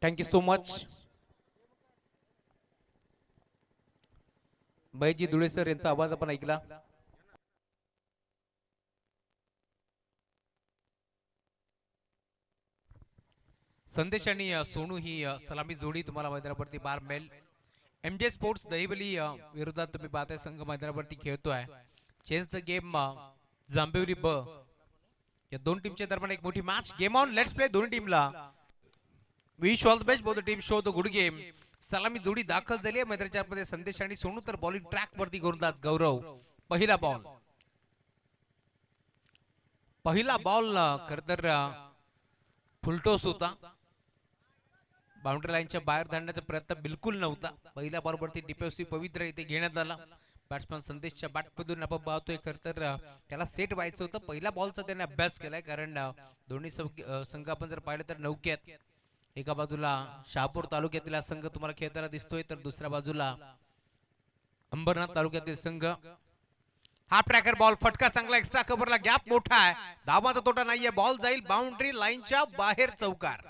Thank you so much Baiji Dhule sir यांचा आवाज आपण ऐकला. संदेश आणि सोनू ही सलामी जोडी तुम्हाला मैदानावरती बार मेल. एमजे स्पोर्ट्स दहिवली विरोधात तुम्ही पाहताय संघ मैदानावरती खेळतोय. चेंज द गेम जांभिवली ब या दोन टीमच्या दरम्यान एक मोठी match. Game on, let's play. दोन्ही टीमला wish all the best. Both the team show the good game. सलामी जोडी दाखल झाली आहे मैदानाच्या मध्ये. संदेश आणि सोनू तर बॉलिंग ट्रॅक वरती गोलंदाज गौरव. पहिला बॉल खर तर फुलटोस होता. बाउंड्री लाईनच्या बाहेर धाडण्याचा प्रयत्न बिलकुल नव्हता. पहिल्या बॉलवरती डिफेन्सिव्ह पवित्र इथे घेण्यात आला. बॅट्समन संदेशच्या बॅटमधून आपण पाहतोय खर तर त्याला सेट व्हायचं होतं. पहिल्या बॉलचा त्याने अभ्यास केलाय कारण दोन्ही संघ आपण जर पाहिलं तर नौक्यात. एका बाजूला शहापूर तालुक्यातील हा संघ तुम्हाला खेळताना दिसतोय तर दुसऱ्या बाजूला अंबरनाथ तालुक्यातील संघ. हा ट्रॅकर बॉल फटका चांगला. एक्स्ट्रा कव्हरला गॅप मोठा आहे. धावाचा तोटा नाहीये. बॉल जाईल बाउंड्री लाईनच्या बाहेर. चौकार.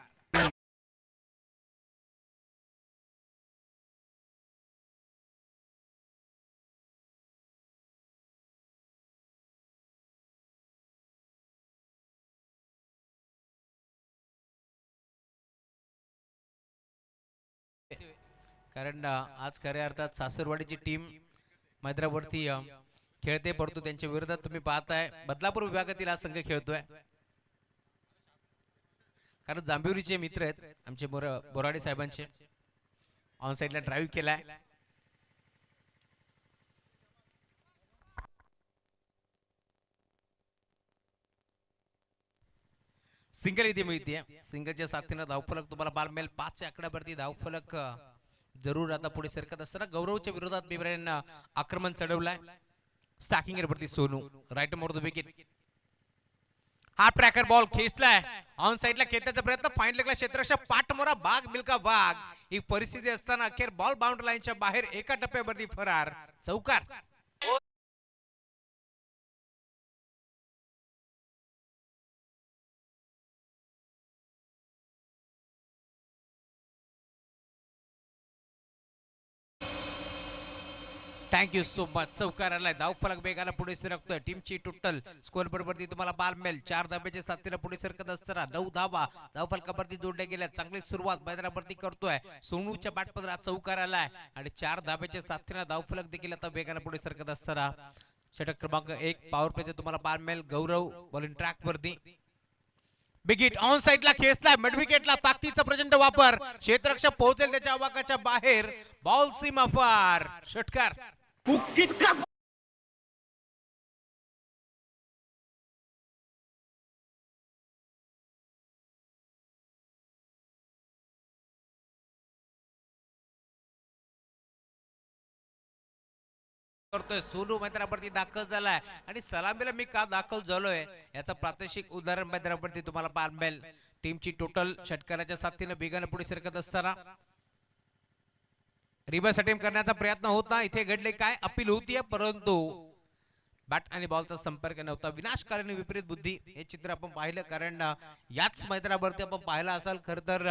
कारण आज खऱ्या अर्थात सासरवाडीची टीम मैदानावरती खेळते परंतु त्यांच्या विरोधात तुम्ही पाहताय बदलापूर विभागातील हा संघ खेळतोय. कारण जांभिवलीचे मित्र आहेत आमचे बोराडे साहेबांचे. ऑन साइडला ड्राईव्ह केलाय. सिंगल इथे मिळते. सिंगलच्या साथीनं धावफलक तुम्हाला बाल मिळेल. 5 आकड्यावरती धावफलक जरूर आता पुढे सरकत असताना गौरवच्या विरोधात बिबऱ्यांना आक्रमण चढवलाय. स्टॅकिंग वरती Sonu right more the wicket. हा ट्रॅकर बॉल खेचलाय. ऑन साइडला खेचण्याचा प्रयत्न. फाईन लेगला क्षेत्ररक्षक पाठमोरा बाग मिल्का वाघ. ही परिस्थिती असताना अखेर बॉल बाउंड्री लाईनच्या बाहेर. एका टप्प्यावरती फरार. चौकार. Thank you so much. चौकार आलाय. धावफलक वेगाला पुढे सरकतोय. टीमची टोटल स्कोअर बरोबर तुम्हाला बाल मिळेल. 4 धाब्याच्या साथीला पुढे सरकत असताना 9 धावा धावफलकावरती जोडल्या गेल्या. चांगली सुरुवात मैदानावरती करतोय सोनूच्या बॅटपदरात. चौकार आलाय आणि 4 धाब्याच्या साथीला धावफलक देखील आता वेगाला पुढे सरकत असताना षटक क्रमांक 1 पॉवर प्लेचे तुम्हाला बाल मिळेल. गौरव बॉलिंग ट्रॅक वरती. बिगिट ऑन साइडला खेचलाय. मिड विकेटला ताकदीचा प्रचंड वापर. क्षेत्ररक्षक पोहोचेल त्याच्या आवाकाच्या बाहेर. बॉल सीमा पार. षटकार. करतोय. सोनू मैदानावरती दाखल झालाय आणि सलामीला मी का दाखल झालोय याचा प्रात्यक्षिक उदाहरण मैदानावरती तुम्हाला पाहायला मिळेल. टीमची टोटल षटकाराच्या साथीने वेगाने पुढे सरकत असताना रिव्हर्स अटेम्प्ट करण्याचा प्रयत्न होता. इथे घडले काय अपील होतीये परंतु बॅट आणि बॉलचा संपर्क नव्हता. विनाशकालीन विपरीत बुद्धी हे चित्र आपण पाहिलं कारण याच मैदानावरती आपण पाहिलं असाल खर तर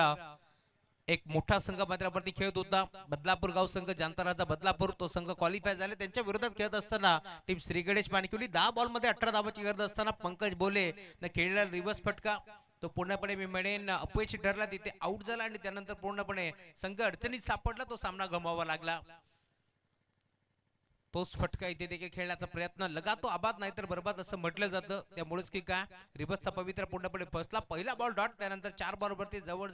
एक मोठा संघ मैदानावरती खेळत होता. बदलापूर गाव संघ जांताराचा बदलापूर तो संघ क्वालिफाय झाले. त्यांच्या विरोधात खेळत असताना टीम श्री गणेश माणिकवली 10 बॉल मध्ये 18 धावाची गरज असताना पंकज बोले न खेळलेला रिव्हर्स फटका तो पूर्णपणे मी म्हणेन अपयशी ठरला. तिथे आउट झाला आणि त्यानंतर पूर्णपणे संघ अडचणीत सापडला. तो सामना गमवावा लागला. पोस्ट फटका इथे देखील खेळण्याचा प्रयत्न. लगातो आबाद नाही तर बरबाद असं म्हटलं जातं. त्यामुळेच की काय रिव्हर्सचा पवित्र पूर्णपणे फसला. पहिला बॉल डॉट. त्यानंतर 4 बॉलवरती जवळ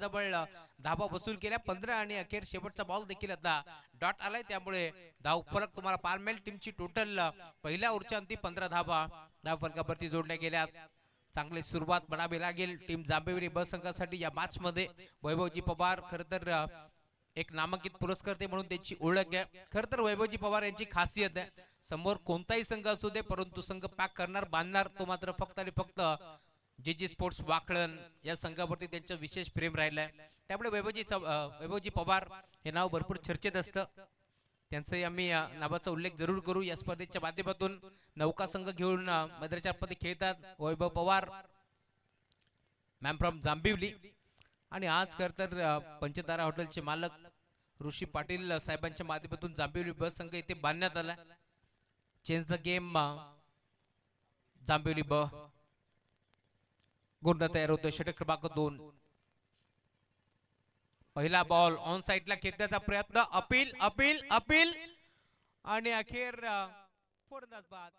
धावा वसूल केल्या 15 आणि अखेर शेवटचा बॉल देखील आता डॉट आलाय. त्यामुळे धाव फलक तुम्हाला पाहायला मिळेल. टीमची टोटल पहिल्या ओव्हरच्या अंती 15 धावा धाव फलकावरती जोडल्या गेल्या. चांगली सुरुवात म्हणावी लागेल टीम जांभिवली ब संघासाठी या मॅच मध्ये. वैभवजी पवार खर तर एक नामांकित पुरस्कर्ते म्हणून त्यांची ओळख आहे. खर तर वैभवजी पवार यांची खासियत आहे समोर कोणताही संघ असू दे परंतु संघ पॅक करणार बांधणार तो मात्र फक्त आणि फक्त जी स्पोर्ट्स वाकळण या संघावरती त्यांचं विशेष प्रेम राहिलंय. त्यामुळे वैभवजी पवार हे नाव भरपूर चर्चेत असतं. त्यांचाही आम्ही नावाचा उल्लेख जरूर करू. या स्पर्धेच्या माध्यमातून नौका संघ घेऊन मैदानाच्या मध्ये खेळतात वैभव पवार मॅम फ्रॉम जांभिवली. आणि आज खर तर पंचतारा हॉटेलचे मालक ऋषी पाटील साहेबांच्या माध्यमातून जांभिवली बस संघ इथे बांधण्यात आला. चेंज द गेम जांभिवली ब गोंदा तयार होतोय. षटक क्रमांक 2. पहिला बॉल ऑन साइडला खेचण्याचा प्रयत्न. अपील अपील अपील आणि अखेर फलंदाज बाद.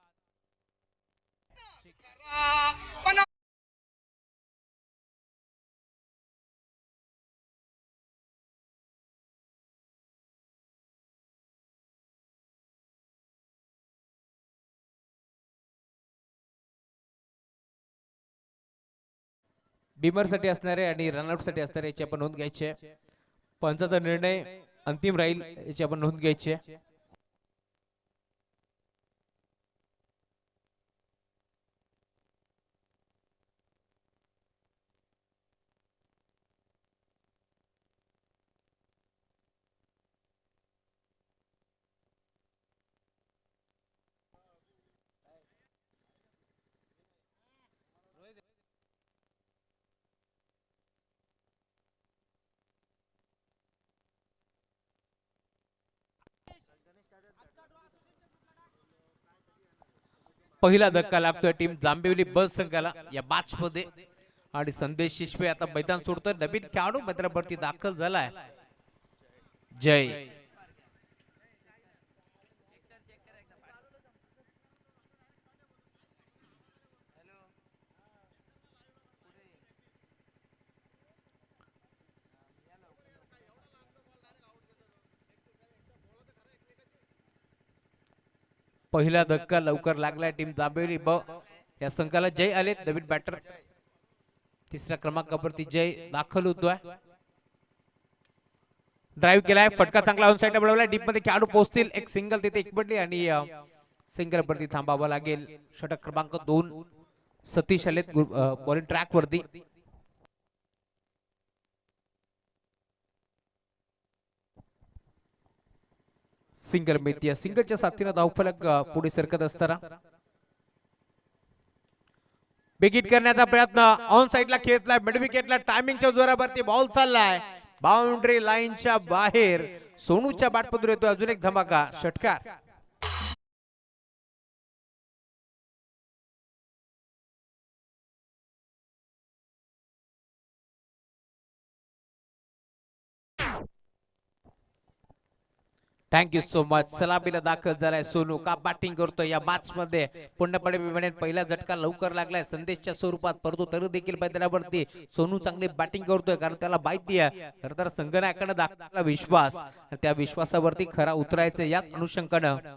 बिमर साठी असणारे आणि रनआउट साठी असणारे याची आपण नोंद घ्यायची. पंचाचा निर्णय अंतिम राहील याची आपण नोंद घ्यायची. पहिला धक्का लागतोय टीम जांभिवली बस संघाला या मॅच मध्ये आणि संदेश शिशवे आता मैदान सोडतोय. नवीन खेळाडू मैदानावरती दाखल झालाय जय. पहिला धक्का लवकर लागलाय टीम जांभिवली ब या संघाला. जय आले नवीन बॅटर. तिसऱ्या क्रमांकावरती जय दाखल होतोय. ड्राईव्ह केलाय. फटका चांगला ऑन साइडला बनवलाय. डीप मध्ये खेळाडू पोहोचतील. एक सिंगल तिथे एक पडली आणि सिंगल वरती थांबावं लागेल. षटक क्रमांक 2 सतीश आलेत बॉलिंग ट्रॅक वरती. सिंगल मिळते. या सिंगलच्या साथीने धावफलक पुढे सरकत असताना बिगिट करण्याचा प्रयत्न. ऑन साइडला खेचलाय. मिड विकेटला टायमिंगच्या जोरावरती बॉल चाललाय बाउंड्री लाईनच्या बाहेर. सोनूच्या बॅटमधून येतोय अजून एक धमाका षटकार. Thank you so much. सलामीला दाखल झालाय सोनू. का बॅटिंग करतोय या मॅच मध्ये. पूर्णपणे मी पहिला झटका लवकर लागलाय संदेशच्या स्वरूपात, परंतु तरी देखील मैदानावरती सोनू चांगली बॅटिंग करतोय कारण त्याला माहिती आहे खरं तर संघनायकाने दाखवला विश्वास. त्या विश्वासावरती खरा उतरायचं याच अनुषंगानं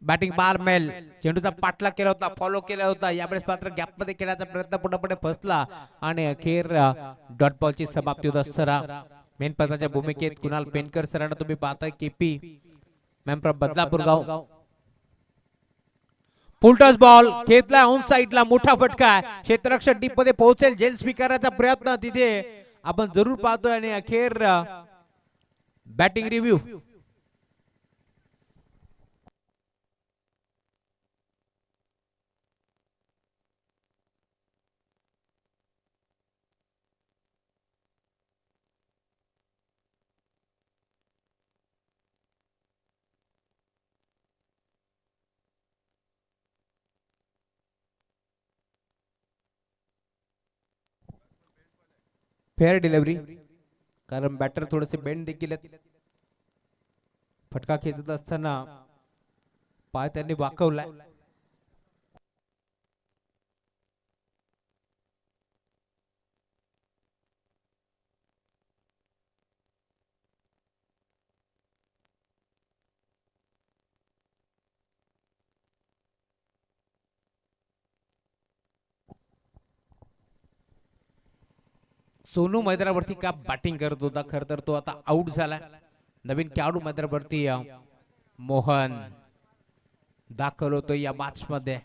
बॅटिंग बार मेल चेंडूचा पाठला केला होता, फॉलो केला होता. यावेळेस मात्र गॅप मध्ये खेळण्याचा प्रयत्न पूर्णपणे फसला आणि अखेर डॉट बॉलची समाप्ती होत असताना मेन पदाच्या भूमिकेत कुणाल पेनकर सरांना तुम्ही पाहताय. केपी मॅम फ्रॉम बदलापूर गाव. फुलटॉस बॉल खेचला ऑन साइडला. मोठा फटका. क्षेत्ररक्षक डीप मध्ये पोहोचेल. जेल स्वीकारायचा प्रयत्न तिथे आपण जरूर पाहतोय आणि अखेर बॅटिंग रिव्ह्यू. फेअर डिलिव्हरी कारण बॅटर थोडेसे बेंड देखील आहेत. फटका खेचत असताना पाय त्यांनी वाकवलाय. सोनू मैदानावरती का बॅटिंग करत होता. खर तर तो आता आउट झाला. नवीन खेळाडू मैदानावरती मोहन दाखल होतो या मॅच मध्ये.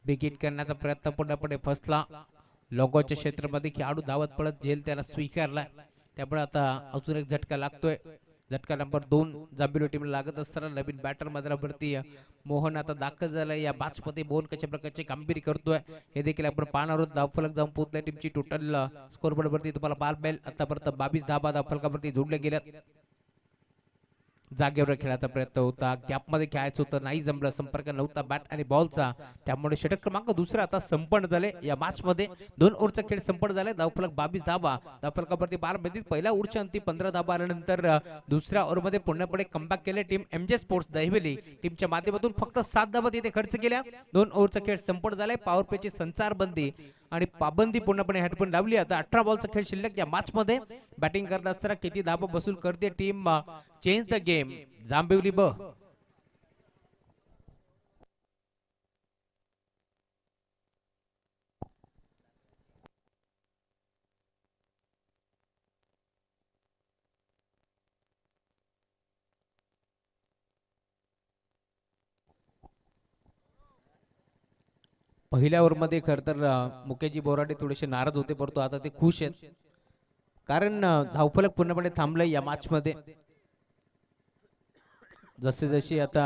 विकेट करण्याचा प्रयत्न पूर्णपणे फसला. लोगोच्या क्षेत्रामध्ये खेळाडू धावत पडत झेल त्याला स्वीकारला. त्यामुळे आता अजून एक झटका लागतोय झटका नंबर 2 जांभेली टीमला लागत असताना नवीन बॅटर मैदानावरती मोहन आता दाखल झालाय या मॅच मध्ये. मोहन कशा प्रकारची कामगिरी करतोय हे देखील आपण पाहणार आहोत. धावफलक जाऊन पोहोचल्या टीमची टोटल स्कोर बोर्ड वरती तुम्हाला पाहायला मिळेल. आतापर्यंत 22 धावा धावफलकावरती जोडल्या गेल्यात. जागेवर खेळायचा प्रयत्न होता, गॅप मध्ये खेळायचं होतं, नाही जमलं, संपर्क नव्हता बॅट आणि बॉलचा, त्यामुळे षटक क्रमांक दुसरा आता संपन्न झाले या मॅच मध्ये. 2 ओव्हरचा खेळ संपन्न झाले. धावफलक 22 धावा धावफलकावरती पार मिळतील. पहिल्या ओव्हरच्या अंती 15 धावा आल्यानंतर दुसऱ्या ओव्हर मध्ये पूर्णपणे कमबॅक केले टीम एमजे स्पोर्ट्स दहिवली टीमच्या माध्यमातून. फक्त 7 धावा तिथे खर्च केल्या. 2 ओव्हरचा खेळ संपन्न झालाय. पॉवर प्लेची संचारबंदी आणि पाबंदी पूर्णपणे हेडफोन लावली. आता 18 बॉलचा खेळ शिल्लक या मॅच मध्ये. बॅटिंग करत असताना किती धावा बसूल करते टीम चेंज द गेम जांभेवली ब. पहिल्या ओव्हर मध्ये खर तर मुकेशजी बोराडे थोडेसे नाराज होते, परंतु आता ते खुश आहेत कारण धावफलक पूर्णपणे थांबलंय या मॅच मध्ये. जसे जशी आता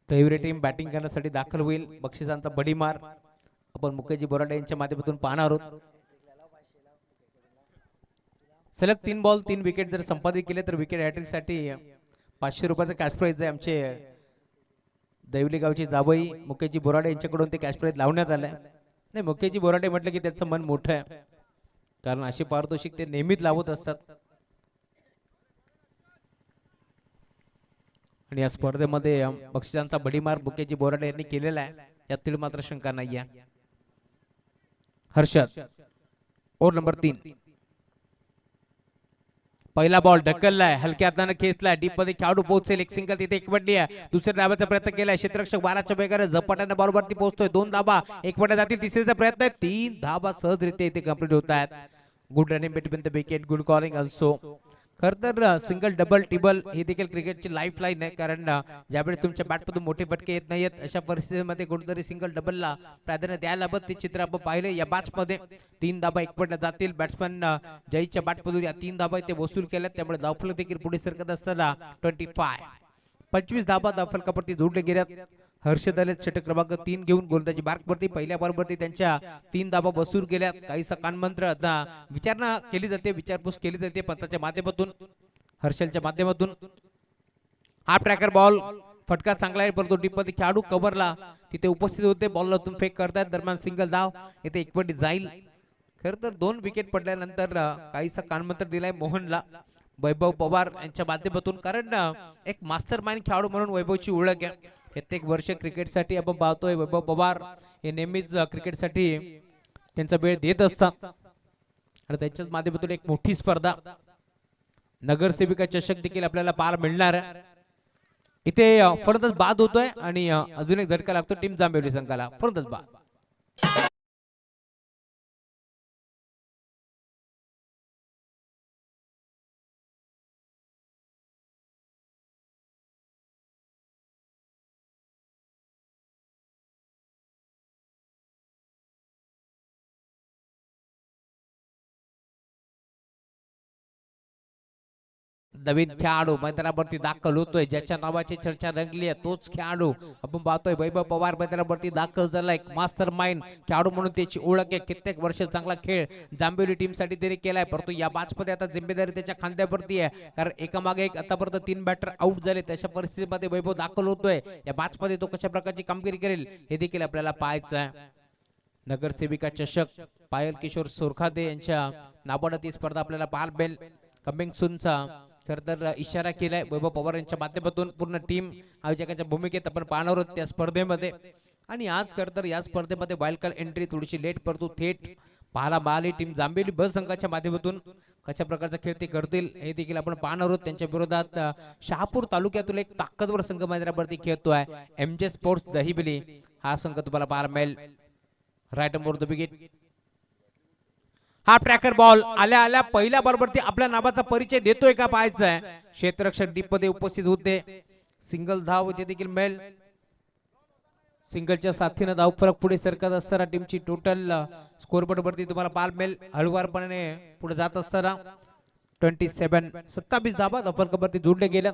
दहिवरे टीम बॅटिंग करण्यासाठी दाखल होईल. बक्षिसांचा बडीमार आपण मुकेशजी बोराडे यांच्या माध्यमातून पाहणार आहोत. सलग 3 बॉल 3 विकेट जर संपादित केले तर विकेट हॅट्रिक साठी 500 रुपयाचा कॅश प्राइज आहे. आमचे दैवली गावची जावई मुकेशजी बोराडे यांच्याकडून ते कॅश प्राइज लावण्यात आलंय. नाही, मुकेशजी बोराडे म्हटलं की त्यांचं मन मोठं आहे, कारण अशी पारितोषिक ते नेहमीच लावत असतात. आणि या स्पर्धेमध्ये बक्षिसांचा बडीमार मुकेशजी बोराडे यांनी केलेला आहे, यातील मात्र शंका नाही आहे. Harshad over number 3. पहिला बॉल ढकललाय, हलक्या हाताने खेचलाय, डीप मध्ये खेळाडू पोहोचेल. एक सिंगल तिथे एकवटली आहे. दुसऱ्या धाब्याचा प्रयत्न केलाय. क्षेत्ररक्षक 12च्या वेगाने झपाट्याने बॉलवरती पोहोचतोय. 2 धाबा एकवट्या जातील. तिसऱ्याचा प्रयत्न आहे. 3 धाबा सहजरित्या इथे कंप्लीट होत आहेत. Good running between the wicket, good calling also. खर तर सिंगल डबल टिबल ही देखील क्रिकेटची लाईफ लाईन आहे, कारण ज्यावेळेस तुमच्या बॅटमधून मोठे फटके येत नाहीत अशा परिस्थितीमध्ये कुठेतरी सिंगल डबलला प्राधान्य द्यायला हवं. ते चित्र आपण पाहिले या मॅच मध्ये. 3 धाबा एकवटल्या जातील. बॅट्समॅन जयच्या बॅटमधून या 3 धाबा इथे वसूल केल्यात, त्यामुळे धावफलक देखील पुढे सरकत असताना 25 धाबा धावफलकावरती जोडले गेल्यात. हर्षद आले षटक क्रमांक 3 घेऊन गोलंदाजी मार्कवरती. पहिल्या बॉलवरती त्यांच्या 3 धाबा वसूल केल्यात. काही कानमंत्र आता विचारणा केली जाते, विचारपूस केली जाते पंचाच्या माध्यमातून, हर्षलच्या माध्यमातून. हा ट्रॅकर बॉल फटका चांगला आहे, परंतु डीप मध्ये खेळाडू कव्हरला तिथे उपस्थित होते. बॉलला फेक करतायत. दरम्यान सिंगल धाव इथे एकवटी जाईल. खर तर 2 विकेट पडल्यानंतर काहीसा कानमंत्र दिलाय मोहनला वैभव पवार यांच्या माध्यमातून, कारण एक मास्टर माइंड खेळाडू म्हणून वैभवची ओळख आहे. प्रत्येक वर्ष क्रिकेटसाठी आपण पाहतोय वैभव पवार हे नेहमीच क्रिकेटसाठी त्यांचा वेळ देत असतात, आणि त्यांच्याच माध्यमातून एक मोठी स्पर्धा नगरसेविका चषक देखील आपल्याला पार मिळणार आहे. इथे फलंदाज बाद होतोय आणि अजून एक झटका लागतो टीम जांभेवली संघाला. फलंदाज बाद. नवीन खेळाडू मैदानावरती दाखल होतोय, ज्याच्या नावाची चर्चा रंगली आहे तोच खेळाडू आपण पाहतोय वैभव पवार मैदानावरती दाखल झाला. एक मास्टर माइंड खेळाडू म्हणून त्याची ओळख आहे. कित्येक वर्ष चांगला खेळ जांभेवली टीम साठी त्याने केलाय, परंतु या मॅच मध्ये आता जिम्मेदारी त्याच्या खांद्यावरती आहे, कारण एकामागे एक आतापर्यंत 3 बॅटर आउट झाले. तशा परिस्थितीमध्ये वैभव दाखल होतोय. या मॅच मध्ये तो कशा प्रकारची कामगिरी करेल हे देखील आपल्याला पाहायचं आहे. नगरसेविका चषक पायल किशोर सोरखादे यांच्या नावाने ती स्पर्धा आपल्याला पाहायला मिळेल. कमिंग सूनचा खर तर इशारा केलाय वैभव पवार यांच्या माध्यमातून. पूर्ण टीम आयोजकाच्या भूमिकेत आपण पाहणार आहोत त्या स्पर्धेमध्ये. आणि आज खर तर या स्पर्धेमध्ये वाईल्ड कार्ड एंट्री थोडीशी लेट, परंतु थेट पाहायला मिळाली. टीम जांभेवली ब संघाच्या माध्यमातून कशा प्रकारचा खेळ ते करतील हे देखील आपण पाहणार आहोत. त्यांच्या विरोधात शहापूर तालुक्यातील एक ताकदवर संघ मैदानावरती खेळतोय एमजे स्पोर्ट्स दहिवली. हा संघ तुम्हाला पाहायला मिळेल. Right more the wicket. हा ट्रॅकर बॉल आल्या आल्या पहिल्या बॉलवरती आपल्या नावाचा परिचय देतोय का पाहायचा आहे. क्षेत्ररक्षक डीप मध्ये उपस्थित होते. सिंगल धाव इथे देखील मिळेल. सिंगलच्या साथीने धाव फरक पुढे सरकत असताना टीमची टोटल स्कोर बोर्ड वरती तुम्हाला पाहायला मिळेल. हळूवारपणे पुढे जात असताना 27 धाबा धापरवरती जोडले गेलं.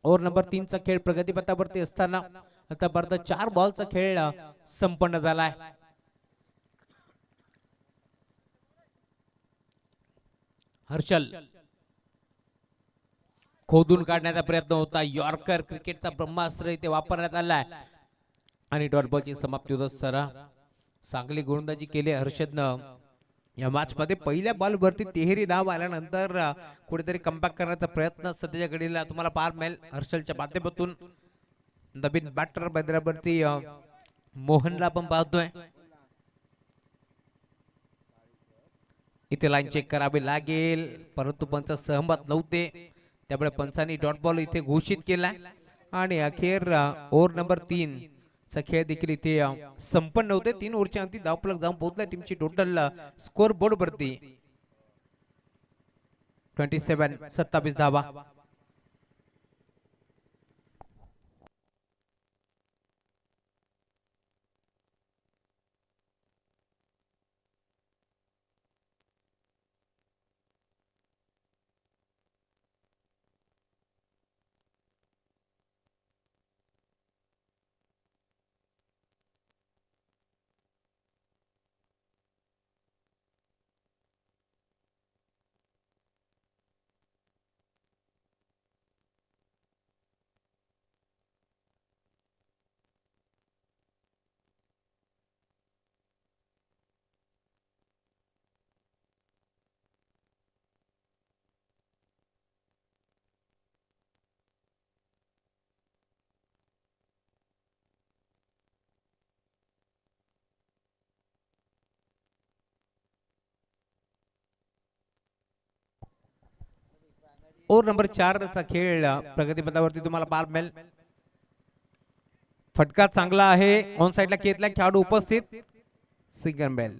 ओव्हर नंबर 3 चा खेळ प्रगतीपथावरती असताना आतापर्यंत 4 बॉलचा खेळ संपन्न झालाय. हर्षल खोदून काढण्याचा प्रयत्न होता. यॉर्कर क्रिकेटचा ब्रह्मास्त्र इथे वापरण्यात आलाय आणि डॉट बॉलची समाप्ती होत असताना चांगली गोलंदाजी केली हर्षदनं. या मॅच मध्ये पहिल्या बॉल वरती तिहेरी धाव आल्यानंतर कुठेतरी कमबॅक करण्याचा प्रयत्न सध्याच्या घडीला तुम्हाला पाहायला मिळेल हर्षलच्या माध्यमातून. नवीन बॅटर बैद्रावरती मोहनला आपण पाहतोय. इथे लाईन चेक करावी लागेल परंतु पंच सहमत नव्हते त्यामुळे पंचांनी डॉट बॉल इथे घोषित केला आणि अखेर ओव्हर नंबर 3 चा खेळ देखील इथे संपन्न होते. 3 ओव्हरच्या अंती धावफलक जाऊन पोहोचला टीमची टोटल स्कोर बोर्ड वरती 27 धावा. ओव्हर नंबर 4 चा खेळ प्रगतीपथावरती तुम्हाला पाहायला मिळेल. फटका चांगला आहे. ऑन साइडला केतला खेळाडू उपस्थित. Single bail.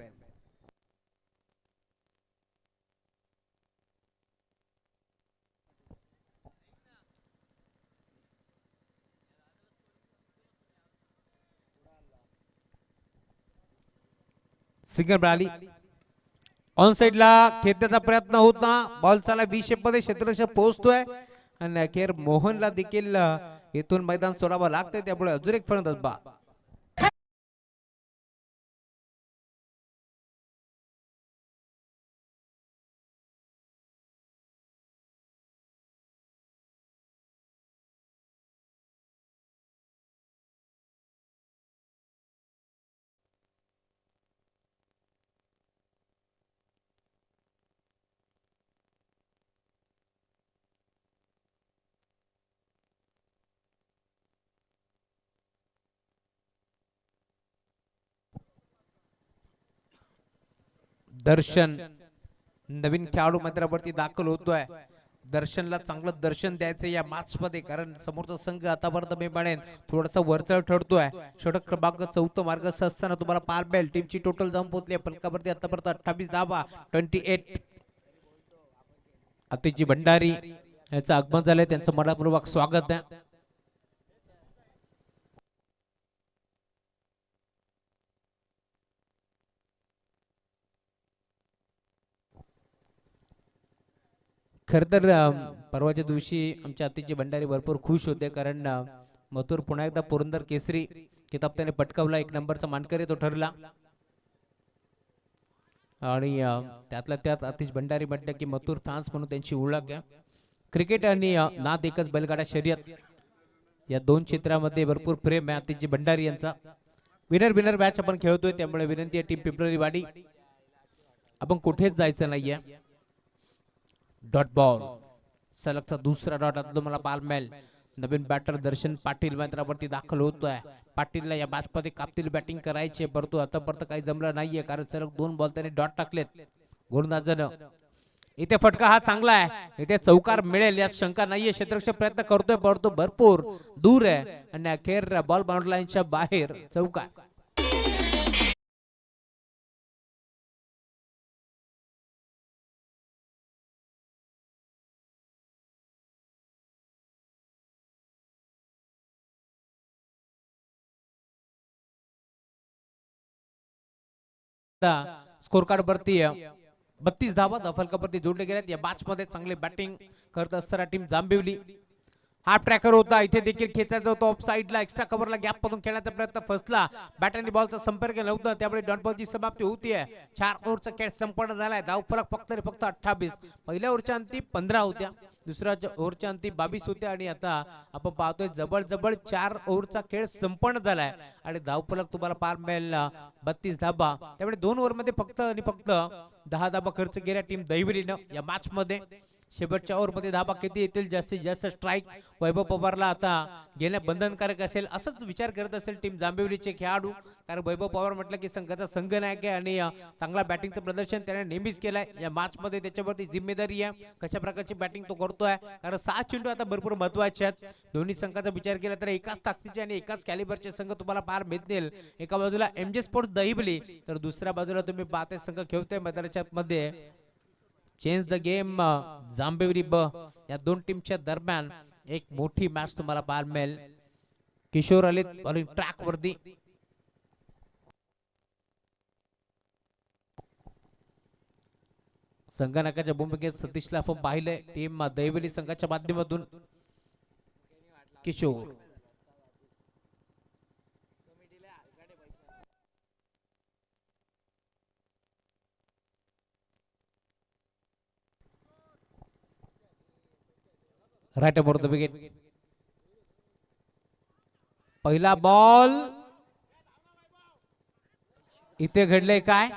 सिंगल बेल आली. ऑन साइडला खेळण्याचा प्रयत्न होता. बॉल चाला 20 मध्ये क्षेत्ररक्षक पोहोचतोय आणि अखेर मोहनला देखील इथून मैदान सोडावं लागतंय त्यामुळे अजून एक फलंदाज बाद. दर्शन नवीन खेळाडू मैदानावरती दाखल होतोय. दर्शनला चांगलं दर्शन द्यायचं या मॅच मध्ये कारण समोरचा संघ आतापर्यंत मी म्हणेन थोडासा वरचढ ठरतोय. षटक क्रमांक 4 मार्ग असताना तुम्हाला पाहायला मिळेल टीमची टोटल जाऊन पोहोचली फलकावरती आतापर्यंत 28 धावा 28. अतिजी भंडारी याचं आगमन झालंय त्यांचं मनपूर्वक स्वागत आहे. खर तर परवाच्या दिवशी आमच्या अतिजी भंडारी भरपूर खुश होते कारण मथुर पुन्हा एकदा पुरंदर केसरी किताब त्याने पटकावला. 1 नंबरचा मानकरी तो ठरला आणि त्यातल्या त्यात अतिश भंडारी म्हटलं की मथुर फॅन्स म्हणून त्यांची ओळख आहे. क्रिकेट आणि नाद एकच बैलगाडा शर्यत या दोन क्षेत्रामध्ये भरपूर प्रेम आहे अतिशय भंडारी यांचा. विनर मॅच आपण खेळतोय त्यामुळे विनंती आहे टीम पिंपरी वाडी आपण कुठेच जायचं नाहीये. डॉट बॉल सलगचा दुसरा डॉट आता तुम्हाला पाहायला मिळेल. नवीन बॅटर दर्शन पाटील मैदानावरती दाखल होतोय. पाटीलला या मॅच मध्ये कापतील बॅटिंग करायची परंतु आतापर्यंत काही जमलं नाहीये कारण सलग 2 बॉल त्याने डॉट टाकलेत गोलंदाजानं. इथे फटका हा चांगला आहे. इथे चौकार मिळेल यात शंका नाहीये. क्षेत्ररक्षक प्रयत्न करतोय परंतु भरपूर दूर आहे आणि अखेर बॉल बाउंड्री लाईनच्या बाहेर चौकार. स्कोर कार्ड वरती 32 धावा फलकावरती जोडले गेल्यात. या मॅच मध्ये चांगले बॅटिंग करत असताना टीम जांभिवली हाफ ट्रॅकर होता. इथे देखील खेचायचा होता ऑफ साइडला, एक्स्ट्रा कव्हरला गॅप मधून खेळण्याचा प्रयत्न फसला. बॅट आणि बॉलचा संपर्क नव्हता, त्यामुळे डॉट बॉलची समाप्ती होतीये. 4 ओव्हरचा खेळ संपन्न झालाय. धावफलक फक्त 28. पहिल्या ओव्हरच्या अंती 15 होत्या, दुसऱ्या ओव्हरच्या अंती 22 होत्या आणि आता आपण पाहतोय जबळ 4 ओव्हरचा खेळ संपन्न झालाय आणि धावफलक तुम्हाला पार मिळेल 32 धाबा. त्यामुळे 2 ओव्हर मध्ये फक्त 10 धाबा खर्च केल्या टीम दहिवलीनं या मॅच मध्ये. शेवटच्या ओव्हर मध्ये धाबा किती येतील, जास्तीत जास्त स्ट्राईक वैभव पवारला आता घेणं बंधनकारक असेल असंच विचार करत असेल टीम जांभिवलीचे खेळाडू. कारण वैभव पवार म्हटलं की संघाचा संघनायक आहे आणि चांगला बॅटिंगचं प्रदर्शन त्याने नेहमीच केलंय या मॅच मध्ये. त्याच्यावरती जिम्मेदारी आहे कशा प्रकारची बॅटिंग तो करतोय, कारण 6 चेंडू आता भरपूर महत्वाचे आहेत. दोन्ही संघाचा विचार केला तर एकाच ताकदीचे आणि एकाच कॅलिबरचे संघ तुम्हाला पार मिळतील. एका बाजूला एमजे स्पोर्ट्स दहिवली तर दुसऱ्या बाजूला तुम्ही पाहते संघ खेळतोय मैदानाच्या मध्ये चेंज द गेम जांभिवली ब. या दोन टीमच्या दरम्यान एक मोठी मॅच तुम्हाला पाहायला मिळेल. किशोर अली बॉलिंग ट्रॅक वरती, संगणकाच्या भूमिकेत सतीशला आपण पाहिलंय टीम दहिवली संघाच्या माध्यमातून. Kishore right about the wicket. पहिला बॉल इथे घडले काय,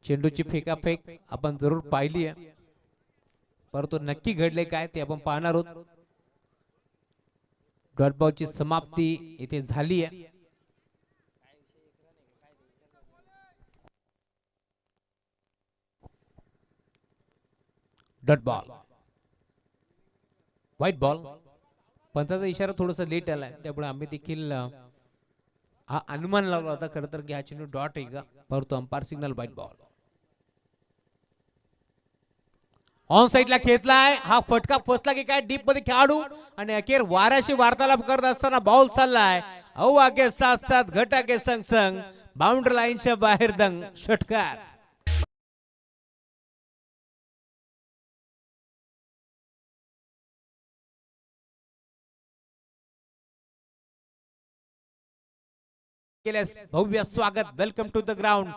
चेंडूची फेकाफेक आपण जरूर पाहिली आहे, परंतु नक्की घडले काय ते आपण पाहणार आहोत. डॉट बॉलची समाप्ती इथे झाली आहे. Dot ball, white ball. पंचाचा इशारा थोडासा लेट आलाय, त्यामुळे आम्ही देखील हा अनुमान लावला होता खरं तर की हा चेंडू डॉट आहे का, परंतु umpire signal white ball. On साइडला खेचलाय, हा फटका फसला की काय डीप मध्ये खेळाडू आणि अखेर वाऱ्याशी वार्तालाप करत असताना बॉल चाललाय. आगे साथ साथ घटाके संग संग बाउंड्री लाईनच्या बाहेर दंग षटकार. भव्य स्वागत, वेलकम टू द ग्राउंड.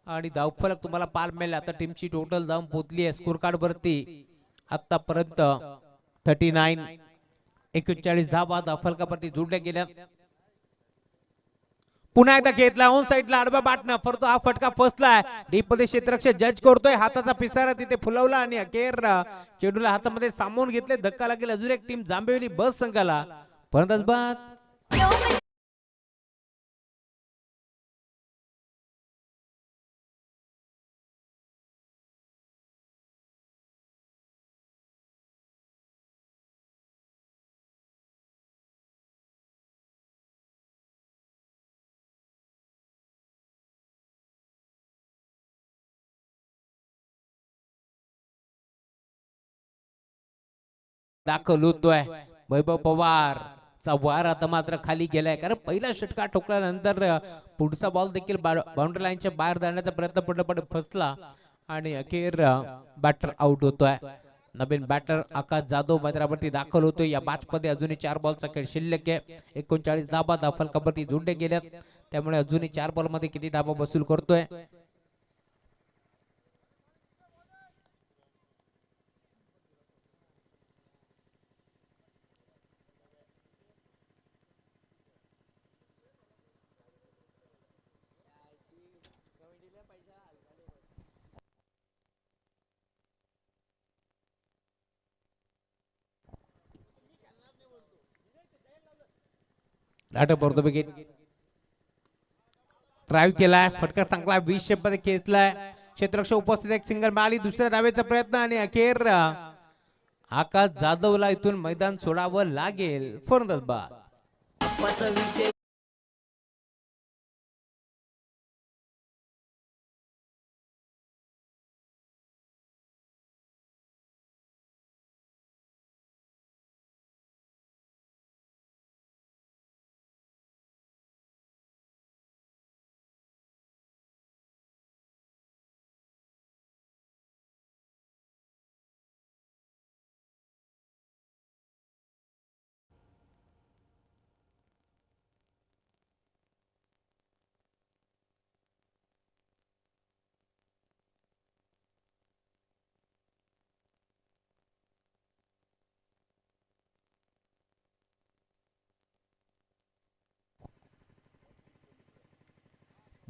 आणि धावफलक तुम्हाला पाहायला मिळेल. आता टीमची टोटल धाव पोहोचली आहे स्कोर कार्ड वरती आतापर्यंत 39. 39 धावा धावफलकावरती जोडल्या गेल्या. पुन्हा एकदा घेतला ऑन साइडला आडवा बाटणं, परंतु हा फटका फसलाय. डीप मध्ये क्षेत्ररक्षक जज करतोय, हाताचा पिसारा तिथे फुलवला आणि अखेर चेंडूला हातामध्ये सामावून घेतले. धक्का लागेल अजून एक टीम जांभिवली बस संघाला. फलंदाज बाद. दाखल होतोय वैभव पवार चा वार आता मात्र खाली गेलाय, कारण पहिला षटकार ठोकल्यानंतर पुढचा बॉल देखील बाउंड्री लाईनच्या बाहेर जाण्याचा प्रयत्न पण फसला आणि अखेर बॅटर आउट होतोय. नवीन बॅटर आकाश जाधव मैदानावरती दाखल होतोय. या मॅच मध्ये अजूनही 4 बॉलचा खेळ शिल्लक आहे. 39 धाबा धावफलकावरती जोडले गेल्यात, त्यामुळे अजूनही 4 बॉल मध्ये किती धाबा वसूल करतोय. विकेट ड्राईव्ह केलाय, फटका चांगला 20 शेप मध्ये खेचलाय. क्षेत्ररक्षक उपस्थित, एक सिंगल मिळाली. दुसऱ्या धावेचा प्रयत्न आणि अखेर आकाश जाधवला इथून मैदान सोडावं लागेल. फलंदाज बाद.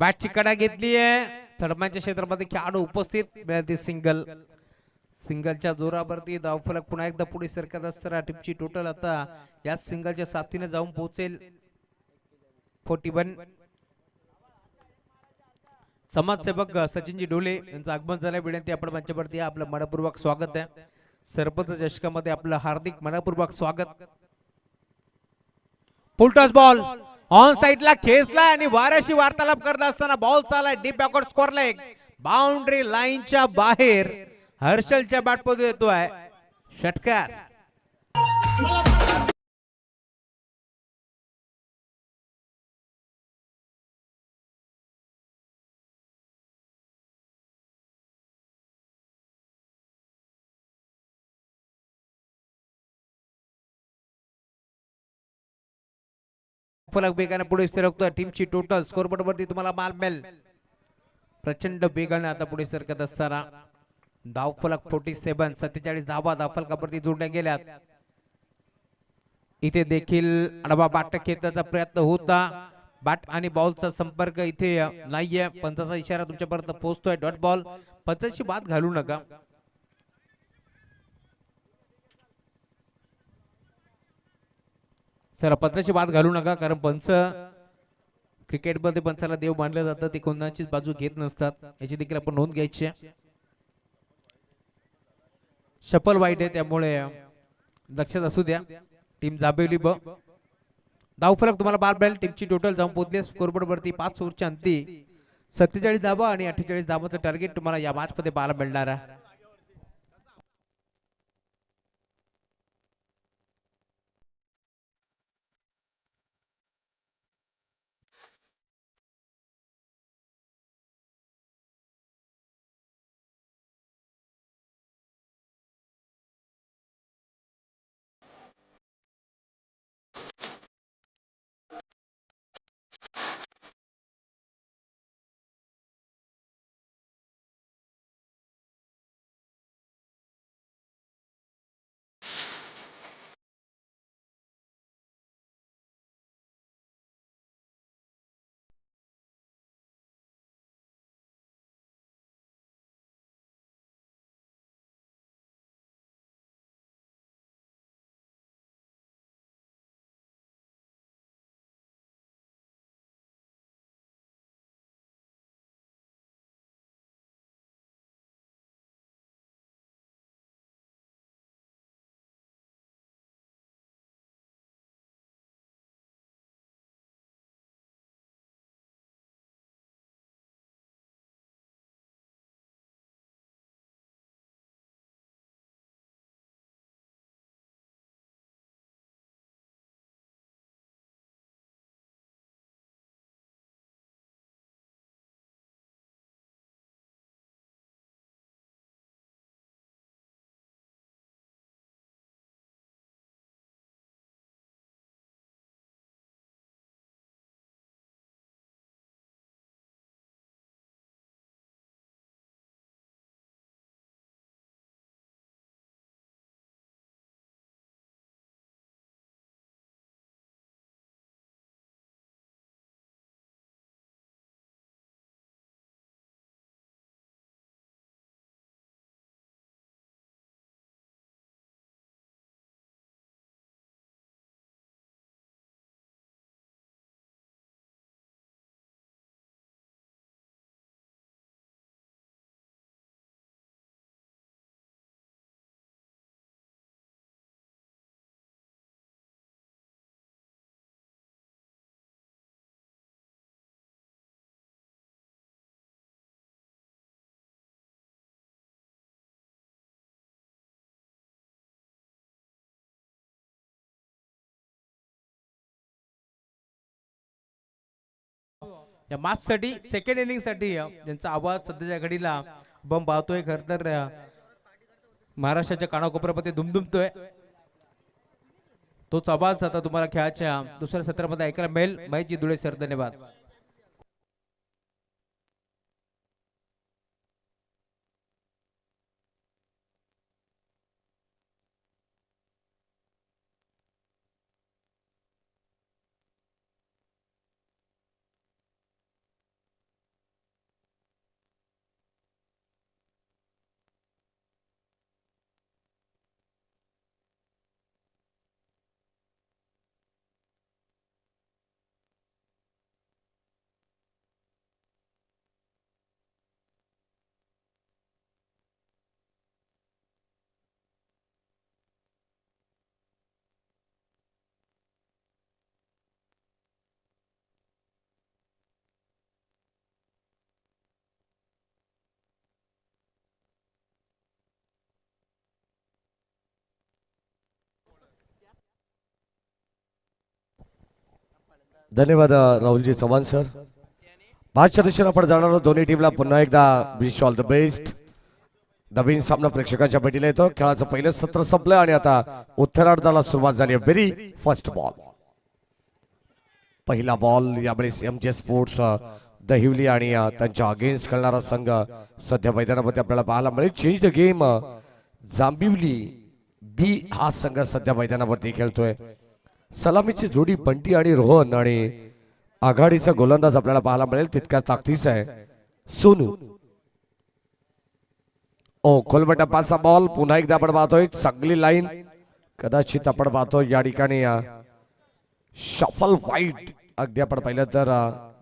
बॅटची कडा घेतली आहे थर्माच्या क्षेत्रामध्ये खेळाडू उपस्थित मिळाली सिंगल सिंगलच्या जोरावरती धावफलक पुन्हा एकदा पुढे सरकत असताना टीमची टोटल आता या सिंगलच्या साथीने जाऊन पोहोचेल 41. समाजसेवक सचिनजी डोले यांचं आगमन झालं विनंती आपण मंचावरती आपलं मनपूर्वक स्वागत आहे सरपंच चषकामध्ये आपलं हार्दिक मनपूर्वक स्वागत फुलटॉस बॉल ऑन साइडला खेचला आणि वाऱ्याशी वार्तालाप करत असताना बॉल चालाय deep backward score leg boundary लाईनच्या बाहेर हर्षलच्या बॅटमध्ये येतोय षटकार फलक वेगाने पुढे सरकतोय टीमची टोटल स्कोर बोर्ड वरती तुम्हाला माल मिळेल प्रचंड वेगाने आता पुढे सरकत असताना धाव फलक 47 47 धावा धाव फलकावरती जोडल्या गेल्यात इथे देखील आडवा बाट खेचण्याचा प्रयत्न होता बॅट आणि बॉलचा संपर्क इथे नाहीये पंचाचा इशारा तुमच्यापर्यंत पोहोचतोय डॉट बॉल पंचाची बात घालू नका सर पंचाची बात घालू नका कारण पंच क्रिकेटमध्ये पंचाला देव मानलं जातं ते कोणाचीच बाजू घेत नसतात याची देखील आपण नोंद घ्यायची शपल वाईट आहे त्यामुळे लक्षात असू द्या टीम जाबेवली ब धावफलक तुम्हाला बार बेल टीमची टोटल जाऊन पोहोचली स्कोरबोर्ड वरती 5 ओव्हरच्या अंती 47 धावा आणि 48 धावांचं टार्गेट तुम्हाला या मॅच मध्ये पाहायला मिळणार आहे या मॅच साठी सेकंड इनिंग साठी ज्यांचा आवाज सध्याच्या घडीला बम पाहतोय खर तर महाराष्ट्राच्या कानाकोपऱ्यामध्ये दुमदुमतोय तोच आवाज आता तुम्हाला खेळाच्या दुसऱ्या सत्रामध्ये ऐकायला मिळेल महेशजी धुळे सर धन्यवाद धन्यवाद राहुलजी चव्हाण सर. पाचच्या दिशेने आपण जाणार आहोत. दोन्ही टीमला पुन्हा एकदा विश ऑल द बेस्ट. नवीन सामना प्रेक्षकांच्या भेटीला येतो. खेळाचं पहिलं सत्र संपलं आणि आता उत्तरार्धाला सुरुवात झाली आहे. Very first ball. पहिला बॉल यावेळेस एमजे स्पोर्ट्स दहिवली आणि त्यांच्या अगेन्स्ट खेळणारा संघ सध्या मैदानामध्ये आपल्याला पाहायला मिळेल. चेंज द गेम जांभिवली बी हा संघ सध्या मैदानावरती खेळतोय. सलामीची जोडी बंटी आणि रोहन आणि आघाडीचा गोलंदाज आपल्याला पाहायला मिळेल तितक्या ताकदीचा आहे सोनू. ओ खोलबटा पाचचा बॉल पुन्हा एकदा आपण पाहतोय. चांगली लाईन कदाचित आपण पाहतोय या ठिकाणी शफल वाईट. अगदी आपण पाहिलं तर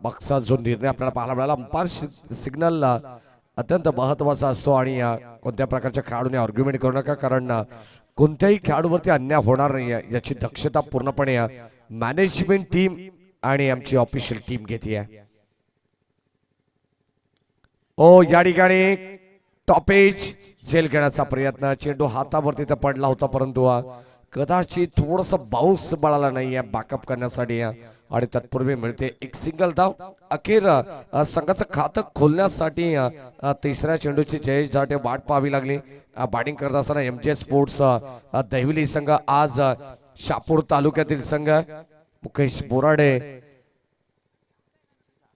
मागचा जो निर्णय आपल्याला पाहायला मिळाला अंपायर सिग्नल अत्यंत महत्वाचा असतो आणि कोणत्या प्रकारच्या खेळाडूने आर्ग्युमेंट करू नका कारण कोणत्याही खेळाडूवरती अन्याय होणार नाही याची दक्षता पूर्णपणे मॅनेजमेंट टीम आणि आमची ऑफिशियल टीम घेते. ओ या ठिकाणी टॉपेज झेल घेण्याचा प्रयत्न. चेंडू हातावरती तर पडला होता परंतु कदाचित थोडस बाउन्स मिळाला नाहीये बॅकअप करण्यासाठी आणि तत्पूर्वी मिळते एक सिंगल धाव. अखेर संघाचं खातं खोलण्यासाठी तिसऱ्या चेंडूची जयेश जाटे वाट पाहावी लागली. बॅटिंग करत असताना एमजे स्पोर्ट्स दहिवली संघ आज शहापूर तालुक्यातील संघ मुकेश बोराडे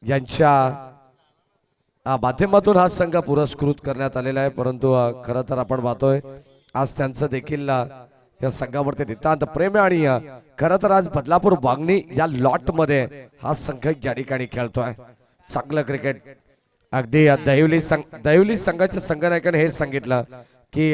यांच्या माध्यमातून हा संघ पुरस्कृत करण्यात आलेला आहे. परंतु खरं तर आपण पाहतोय आज त्यांचं देखील या संघावरती नितांत प्रेम आहे आणि खरं तर आज बदलापूर वांगणी या लॉट मध्ये हा संघ या ठिकाणी खेळतोय. चांगलं क्रिकेट. अगदी दहिवली संघाच्या संघनायकाने हे सांगितलं की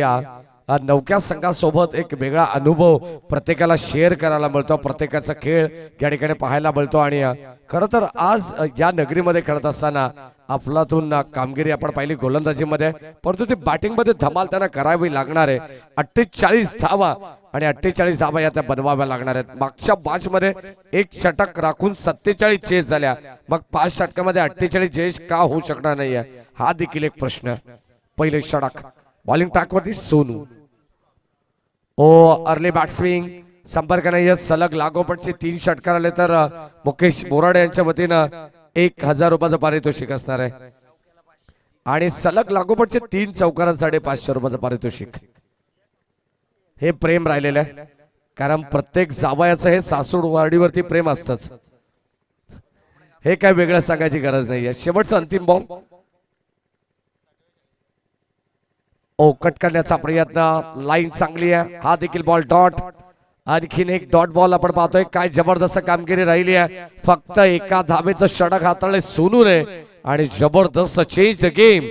नौक्या संघासोबत एक वेगळा अनुभव प्रत्येकाला शेअर करायला मिळतो. प्रत्येकाचा खेळ या ठिकाणी पाहायला मिळतो आणि खरं तर आज या नगरीमध्ये खेळत असताना आपलातून कामगिरी आपण पाहिली गोलंदाजीमध्ये परंतु ती बॅटिंग मध्ये धमाल त्यांना करावी लागणार आहे. 48 धावा आणि 48 धावा या त्या बनवाव्या लागणार आहेत. मागच्या मॅच मध्ये एक षटक राखून 47 चेस झाल्या. मग 5 षटकामध्ये 48 चेस का होऊ शकणार नाहीये हा देखील एक प्रश्न. पहिले षटक बॉलिंग ट्रॅक वरती सोनू. ओ अर्ली बॅट स्विंग संपर्क नाही. सलग लागोपाठचे 3 षटकार आले तर मुकेश बोराडे यांच्या वतीनं 1000 रुपयाचं पारितोषिक असणार आहे आणि सलग लागोपाठचे 3 चौकारांसाठी 500 रुपयाचं पारितोषिक. हे प्रेम राहिलेलं आहे कारण प्रत्येक जावयाचं हे सासूरवाडीवरती प्रेम असतंच. हे काय वेगळं सांगायची गरज नाहीये. शेवटचा अंतिम बॉल. ओ कट करण्याचा प्रयत्न. लाईन चांगली आहे. हा देखील बॉल डॉट. आणखीन एक डॉट बॉल आपण पाहतोय. काय जबरदस्त कामगिरी राहिली आहे. फक्त एका धावेचं षटक हाताळले सोनूने आणि जबरदस्त चेंज द गेम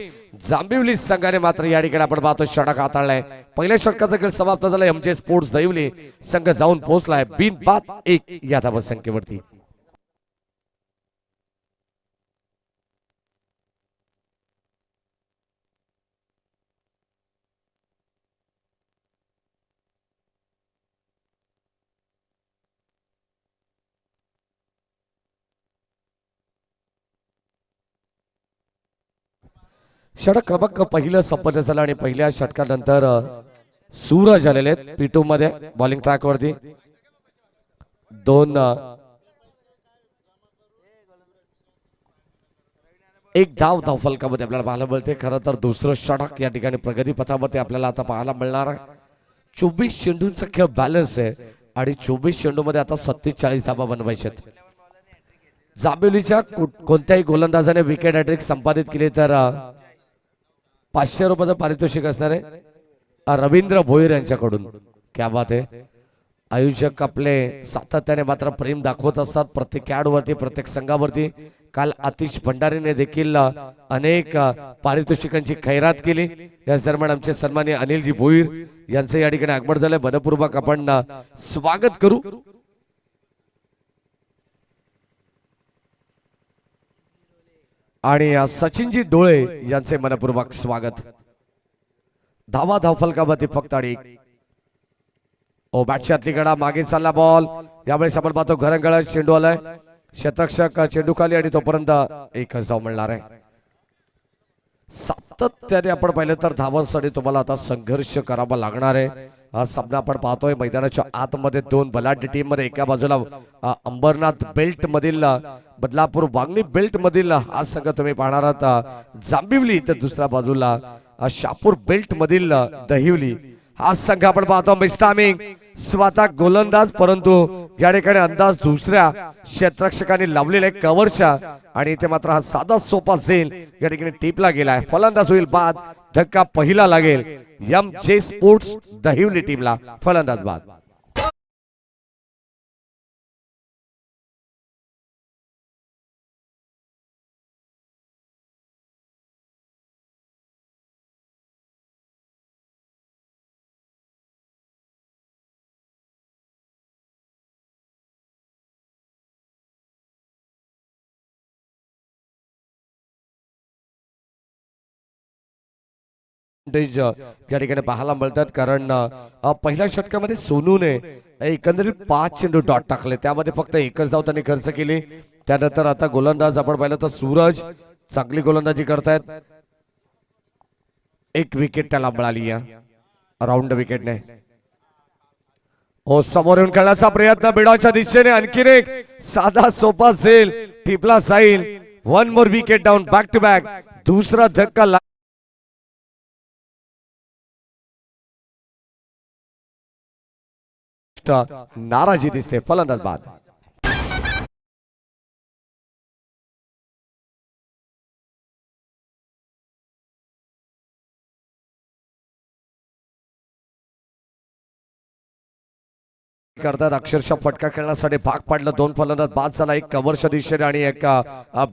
जांभिवली संघाने मात्र या ठिकाणी आपण पाहतो षटक हाताळलाय. पहिल्या षटकाचा खेळ समाप्त झाला. एमजे स्पोर्ट्स दहिवली संघ जाऊन पोहोचलाय बिनबाद 1 या धाव संख्येवरती. षटक क्रमांक पहिलं संपन्न झालं आणि पहिल्या षटकानंतर सूरज आलेले आहेत P2 मध्ये बॉलिंग ट्रॅक वरती. 1 धाव धावफलकामध्ये आपल्याला पाहायला मिळते. खरं तर दुसरं षटक या ठिकाणी प्रगती पथावरती आपल्याला आता पाहायला मिळणार आहे. 24 चेंडूंचा खेळ बॅलन्स आहे आणि 24 चेंडू मध्ये आता 47 धावा बनवायच्या. जांभिवलीच्या कोणत्याही गोलंदाजाने विकेट हॅट्रिक संपादित केली तर 500 रुपयाचं पारितोषिक असणार आहे रवींद्र भोईर यांच्याकडून. क्या बात आहे. आयोजक आपले सातत्याने मात्र प्रेम दाखवत असतात प्रत्येक खेळाडूवरती प्रत्येक संघावरती. काल आतिश भंडारीने देखील अनेक पारितोषिकांची खैरात केली. या दरम्यान आमचे सन्माननीय अनिलजी भोईर यांचं या ठिकाणी आगमन झालंय. मनपूर्वक आपण स्वागत करू. आणि सचिनजी डोळे यांचे मनपूर्वक स्वागत. धावा धावफलकामध्ये फक्त आणि ओ बॅटची आतली कडा मागे चालला बॉल. यावेळेस आपण पाहतो घरंगळ चेंडू आलाय. शतरक्षक चेंडू खाली आणि तोपर्यंत 1 धाव मिळणार आहे. सातत्याने आपण पाहिलं तर धावांसाठी तुम्हाला आता संघर्ष करावा लागणार आहे. हा सामना आपण पाहतोय मैदानाच्या आतमध्ये दोन बलाढ्य टीम मध्ये एका बाजूला अंबरनाथ बेल्ट मधील बदलापूर वांगणी बेल्ट मधील हा संघ तुम्ही पाहणार आहात जांभिवली, तर दुसऱ्या बाजूला शापूर बेल्ट मधील दहिवली हा संघ आपण पाहतो. मिस्टामिंग स्वतः गोलंदाज, परंतु या ठिकाणी अंदाज दुसऱ्या क्षेत्ररक्षकांनी लावलेला कव्हरच्या आणि इथे मात्र हा साधा सोपा सेल या ठिकाणी टीपला गेलाय. फलंदाज होईल बाद, धक्का पहिला लागेल एम.जे. स्पोर्ट्स दहिवली टीमला. फलंदाज बाद. या ठिकाणी पाहायला मिळतात, कारण पहिल्या षटकामध्ये सोनूने एकंदरीत 5 चेंडू डॉट टाकले, त्यामध्ये फक्त एकच धाव त्यांनी खर्च केली. त्यानंतर आता गोलंदाज आपण पाहिलं तर सूरज चांगली गोलंदाजी करतायत. एक विकेट त्याला मिळाली या राऊंड विकेटने. हो, समोर येऊन खेळण्याचा प्रयत्न बिडाच्या दिशेने, आणखीन एक साधा सोपा सेल टिपला जाईल. One more wicket down, back to back दुसरा धक्का. नाराजी दिसते. फलंदाज बाद. करतात अक्षरशः फटका खेळण्यासाठी भाग पाडलं. दोन फलंदाज बाद झाला, एक कव्हरच्या दिशेने आणि एक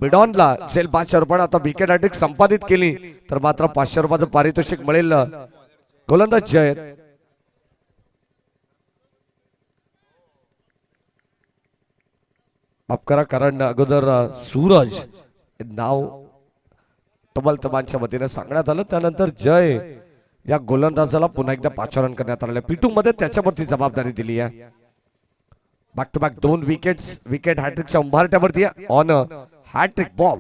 बिडॉनला झेल 500 रुपये. आता विकेट हॅट्रिक संपादित केली तर मात्र 500 रुपयाचं पारितोषिक मिळेल. गोलंदाज जय अपकरा, कारण अगोदर सूरज नाव तबल तमांच्या वतीने सांगण्यात आलं, त्यानंतर जय या गोलंदाजाला पुन्हा एकदा पाचारण करण्यात आलेलं. पिटू मध्ये त्याच्यावरती जबाबदारी दिली आहे. Back to back 2 wickets, wicket हॅट्रिकच्या उंबरठ्यावरती ऑन हॅट्रिक बॉल.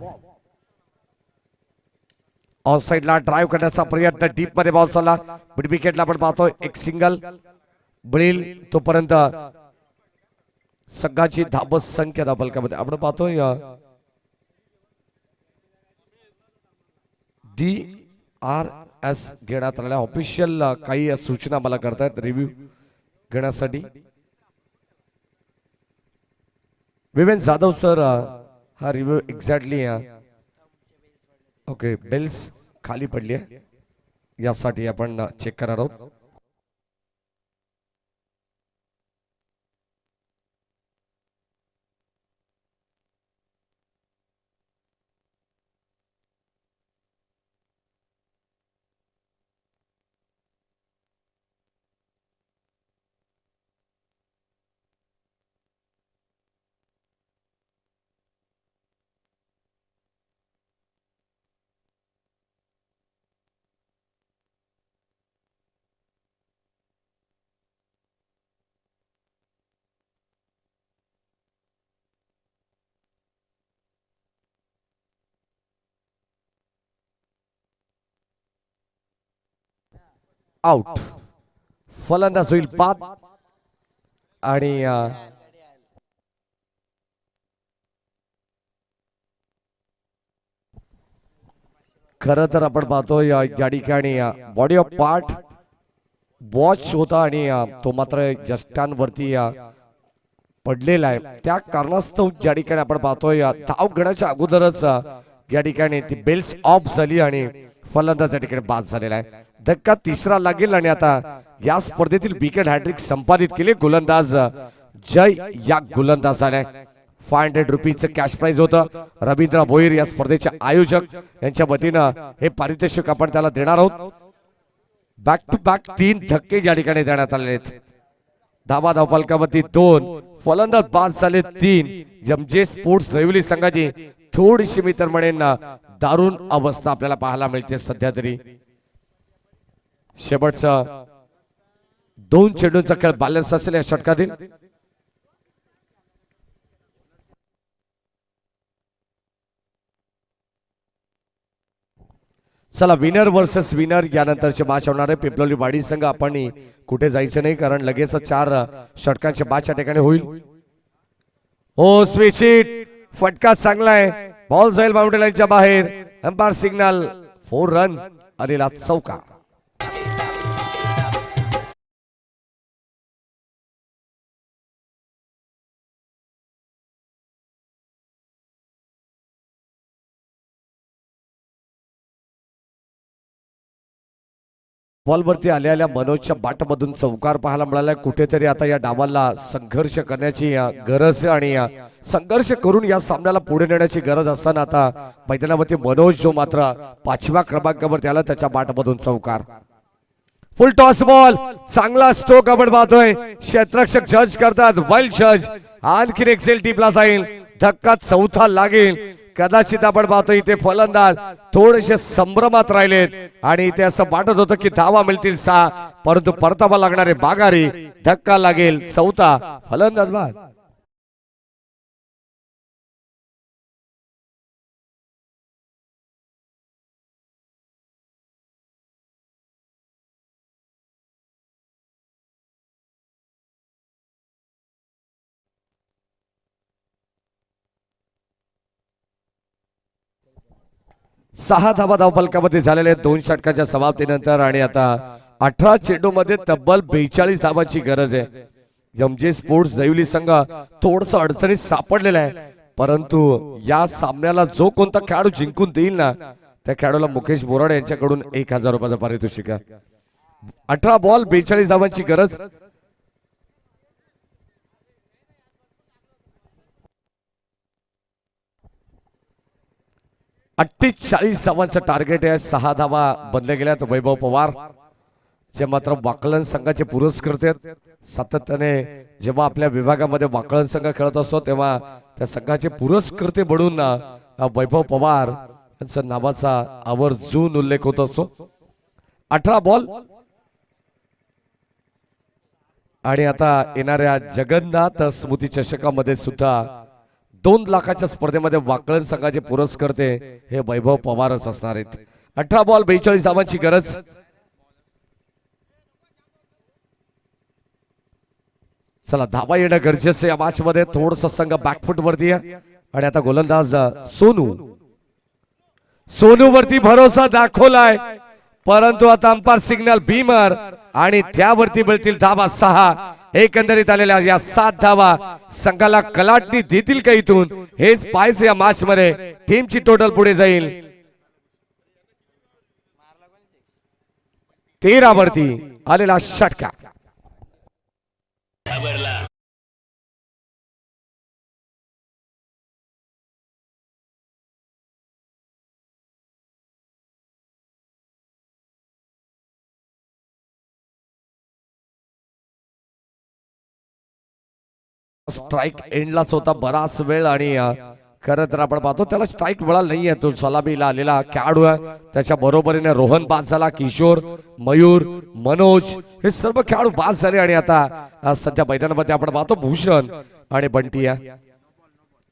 ऑन साइडला ड्राइव्ह करण्याचा प्रयत्न, डीप मध्ये बॉल चालला. मिड विकेटला आपण पाहतोय एक सिंगल ब्रिल. तोपर्यंत संघाची धाबस संख्या धाबलकामध्ये आपण पाहतोय DRS घेण्यात आलेल्या ऑफिशियल काही सूचना मला करतायत रिव्ह्यू घेण्यासाठी. विवेन जाधव सर हा रिव्ह्यू एक्झॅक्टली ओके बेल्स खाली पडली आहे यासाठी आपण चेक करणार आहोत. आउट. फलंदाज होईल बाद आणि खरं तर आपण पाहतो या ठिकाणी बॉडी ऑफ पार्ट वॉच होता आणि तो मात्र जस्टांवरती पडलेला आहे. त्या कारणास्तव या ठिकाणी आपण पाहतोय धाव घेण्याच्या अगोदरच या ठिकाणी ती बेल्स ऑफ झाली आणि फलंदाज या ठिकाणी बाद झालेला आहे. धक्का तिसरा लागेल आणि आता या स्पर्धेतील विकेट हॅट्रिक संपादित केले गोलंदाज जय या गोलंदाजाने. 500 रुपीजचं कॅश प्राइज होतं. रवींद्र भोईर या स्पर्धेचे आयोजक यांच्या वतीनं हे पारितोषिक आपण त्याला देणार आहोत. बॅक टू बॅक 3 धक्के या ठिकाणी देण्यात आले आहेत. धावा धावफलकावरती 2, फलंदाज बाद झाले 3. एम.जे. स्पोर्ट्स दहिवली संघाची थोडीशी मी तर म्हणेन दारुण अवस्था आपल्याला पाहायला मिळते सध्या तरी. शेवटचा 2 चेंडूंचा खेळ बॅलन्स असेल या षटकातील. चला विनर वर्सेस विनर यानंतरचे मॅच होणार आहे. पिंपलोली वाडी संघ आपण कुठे जायचं नाही कारण लगेच 4 षटकांचे मॅच या ठिकाणी होईल. हो स्विच हिट, फटका चांगला आहे, बॉल जाईल बाउंड्री लाईनच्या बाहेर. अंपायर सिग्नल 4 रन आलेला चौका. बॉलवरती आलेल्या मनोजच्या बाटमधून चौकार पाहायला मिळाला. कुठेतरी आता या डावाला संघर्ष करण्याची गरज आणि संघर्ष करून या सामन्याला पुढे नेण्याची गरज असताना आता मैदानावरती मनोज जो मात्र 5व्या क्रमांकावर त्याला त्याच्या बाटमधून चौकार. फुल टॉस बॉल चांगला स्ट्रोक आपण पाहतोय. क्षेत्ररक्षक जज करतात, वाईल्ड जज. आणखी एक सेल टीपला जाईल, धक्का चौथा लागेल. कदाचित आपण पाहतो इथे फलंदाज थोडेसे संभ्रमात राहिलेत आणि इथे असं वाटत होतं की धावा मिळतील 6, परंतु परतावा लागणारे बागारी. धक्का लागेल चौथा, फलंदाज बाद. सहा धावा धावफलकामध्ये झालेले 2 षटकांच्या समाप्तीनंतर आणि आता 18 चेंडू मध्ये तब्बल 42 धावांची गरज आहे. एमजे स्पोर्ट्स दैवली संघ थोडस अडचणीत सापडलेला आहे, परंतु या सामन्याला जो कोणता खेळाडू जिंकून देईल ना त्या खेळाडूला मुकेश बोराडे यांच्याकडून 1000 रुपयाचं पारितोषिक आहे. 18 बॉल 42 धावांची गरज. अठ्ठेचाळीस धावांचं टार्गेट आहे. 6 धावा बनले गेल्यात. वैभव पवार जे मात्र वाकलन संघाचे पुरस्कृत आहेत. सातत्याने जेव्हा आपल्या विभागामध्ये वाकलन संघ खेळत असतो तेव्हा त्या संघाचे पुरस्कृते बनून वैभव पवार यांच्या नावाचा आवर्जून उल्लेख होत असतो. 18 बॉल आणि आता येणाऱ्या जगन्नाथ स्मृती चषकामध्ये सुद्धा 2 लाखाच्या स्पर्धेमध्ये वाकलन संघाचे पुरस्कर्ते हे वैभव पवारच असणार आहेत. 18 बॉल 42 धावांची गरज. चला धावा येणं गरजेचं या मॅच मध्ये. थोडस संघ बॅकफुट वरती आहे आणि आता गोलंदाज सोनू वरती भरोसा दाखवलाय, परंतु आता अंपायर सिग्नल भीमर आणि त्यावरती मिळतील धावा 6. एकंदरीत आलेल्या या 7 धावा संघाला कलाटणी देतील का इथून, हेच पाहायचं या मॅच मध्ये. टीमची टोटल पुढे जाईल 13 वरती आलेला षटका. स्ट्राइक एंडलाच होता बराच वेळ आणि खरं तर आपण पाहतो त्याला स्ट्राइक मिळाला नाहीये. तो सलामीला आलेला खेळाडू आहे. त्याच्या बरोबरीने रोहन बाद झाला, किशोर, मयूर, मनोज हे सर्व खेळाडू बाद झाले आणि आता सध्या मैदानामध्ये आपण पाहतो भूषण आणि बंटी आहे.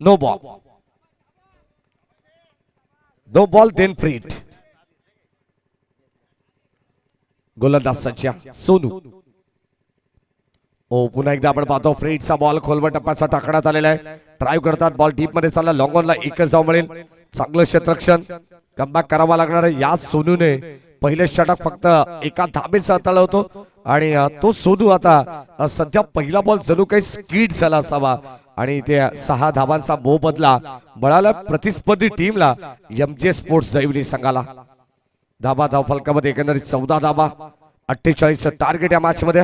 No ball then free hit. गोलंदाज सज्जा सोनू. ओ पुन्हा एकदा आपण पाहतो फ्रीटचा बॉल खोलवर टप्प्याचा टाकण्यात आलेला आहे. ड्राईव्ह करतात, बॉल डीप मध्ये चालला. लॉंग ऑनला एकच धाव मिळेल. चांगलं क्षेत्ररक्षण कमबॅक करावा लागणार आहे. या सोनूने पहिले षटक फक्त एका धाबेचा हाताळला होतो आणि तो सोनू आता सध्या पहिला बॉल जणू काही स्किड झाला असावा आणि ते 6 धावांचा मोबदला मिळाला प्रतिस्पर्धी टीमला एमजे स्पोर्ट्स दैवली संघाला. धावा धाव फलकामध्ये एकंदरीत 14 धावा 48 टार्गेट या मॅच मध्ये.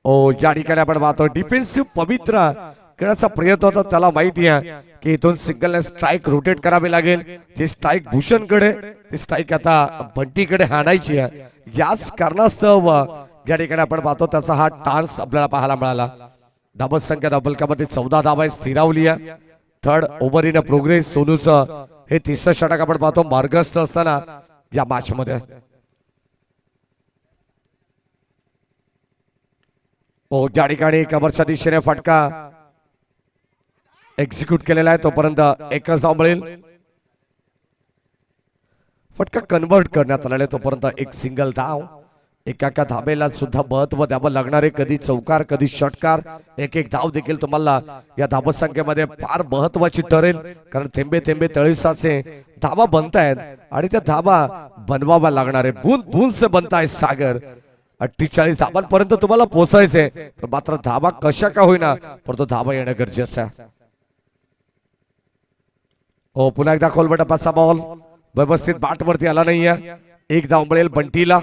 ओ या ठिकाणी आपण पाहतो डिफेन्सिव्ह पवित्र खेळाचा प्रयत्न होता. त्याला माहिती आहे की इथून सिंगल स्ट्राइक रोटेट करावी लागेल. जी स्ट्राइक भूषणकडे ती स्ट्राइक आता बंटीकडे हाणायची आहे. याच कारणास्तव या ठिकाणी आपण पाहतो त्याचा हा टान्स आपल्याला पाहायला मिळाला. धाबत संख्या धाबलकामध्ये 14 धावा स्थिरावली आहे. थर्ड ओव्हर इन प्रोग्रेस सोनूचं हे 3रं षटक आपण पाहतो मार्गस्थ असताना या मॅच मध्ये. ओ या ठिकाणी कव्हरच्या दिशेने फटका एक्झिक्यूट केलेला आहे. तोपर्यंत एकच धाव मिळेल. फटका कन्वर्ट करण्यात आलेला आहे. तोपर्यंत एक सिंगल धाव. एका धाबेला सुद्धा महत्व द्यावं लागणार आहे. कधी चौकार कधी षटकार. एक एक धाव देखील तुम्हाला या धावसंख्येमध्ये फार महत्वाची ठरेल, कारण थेंबे थेंबे तळीसाचे धावा बनतायत आणि त्या धावा बनवावा लागणार आहे. बूंद बूंद से बनता है सागर. 48 धावांपर्यंत तुम्हाला पोहोचायचंय, तर मात्र धावा कशा का होईना परंतु धावा येणं गरजेचं आहे. हो, पुन्हा एकदा खोलबटापाचा बॉल व्यवस्थित बॅटवरती आला नाहीये. एक धाव मिळेल बंटीला.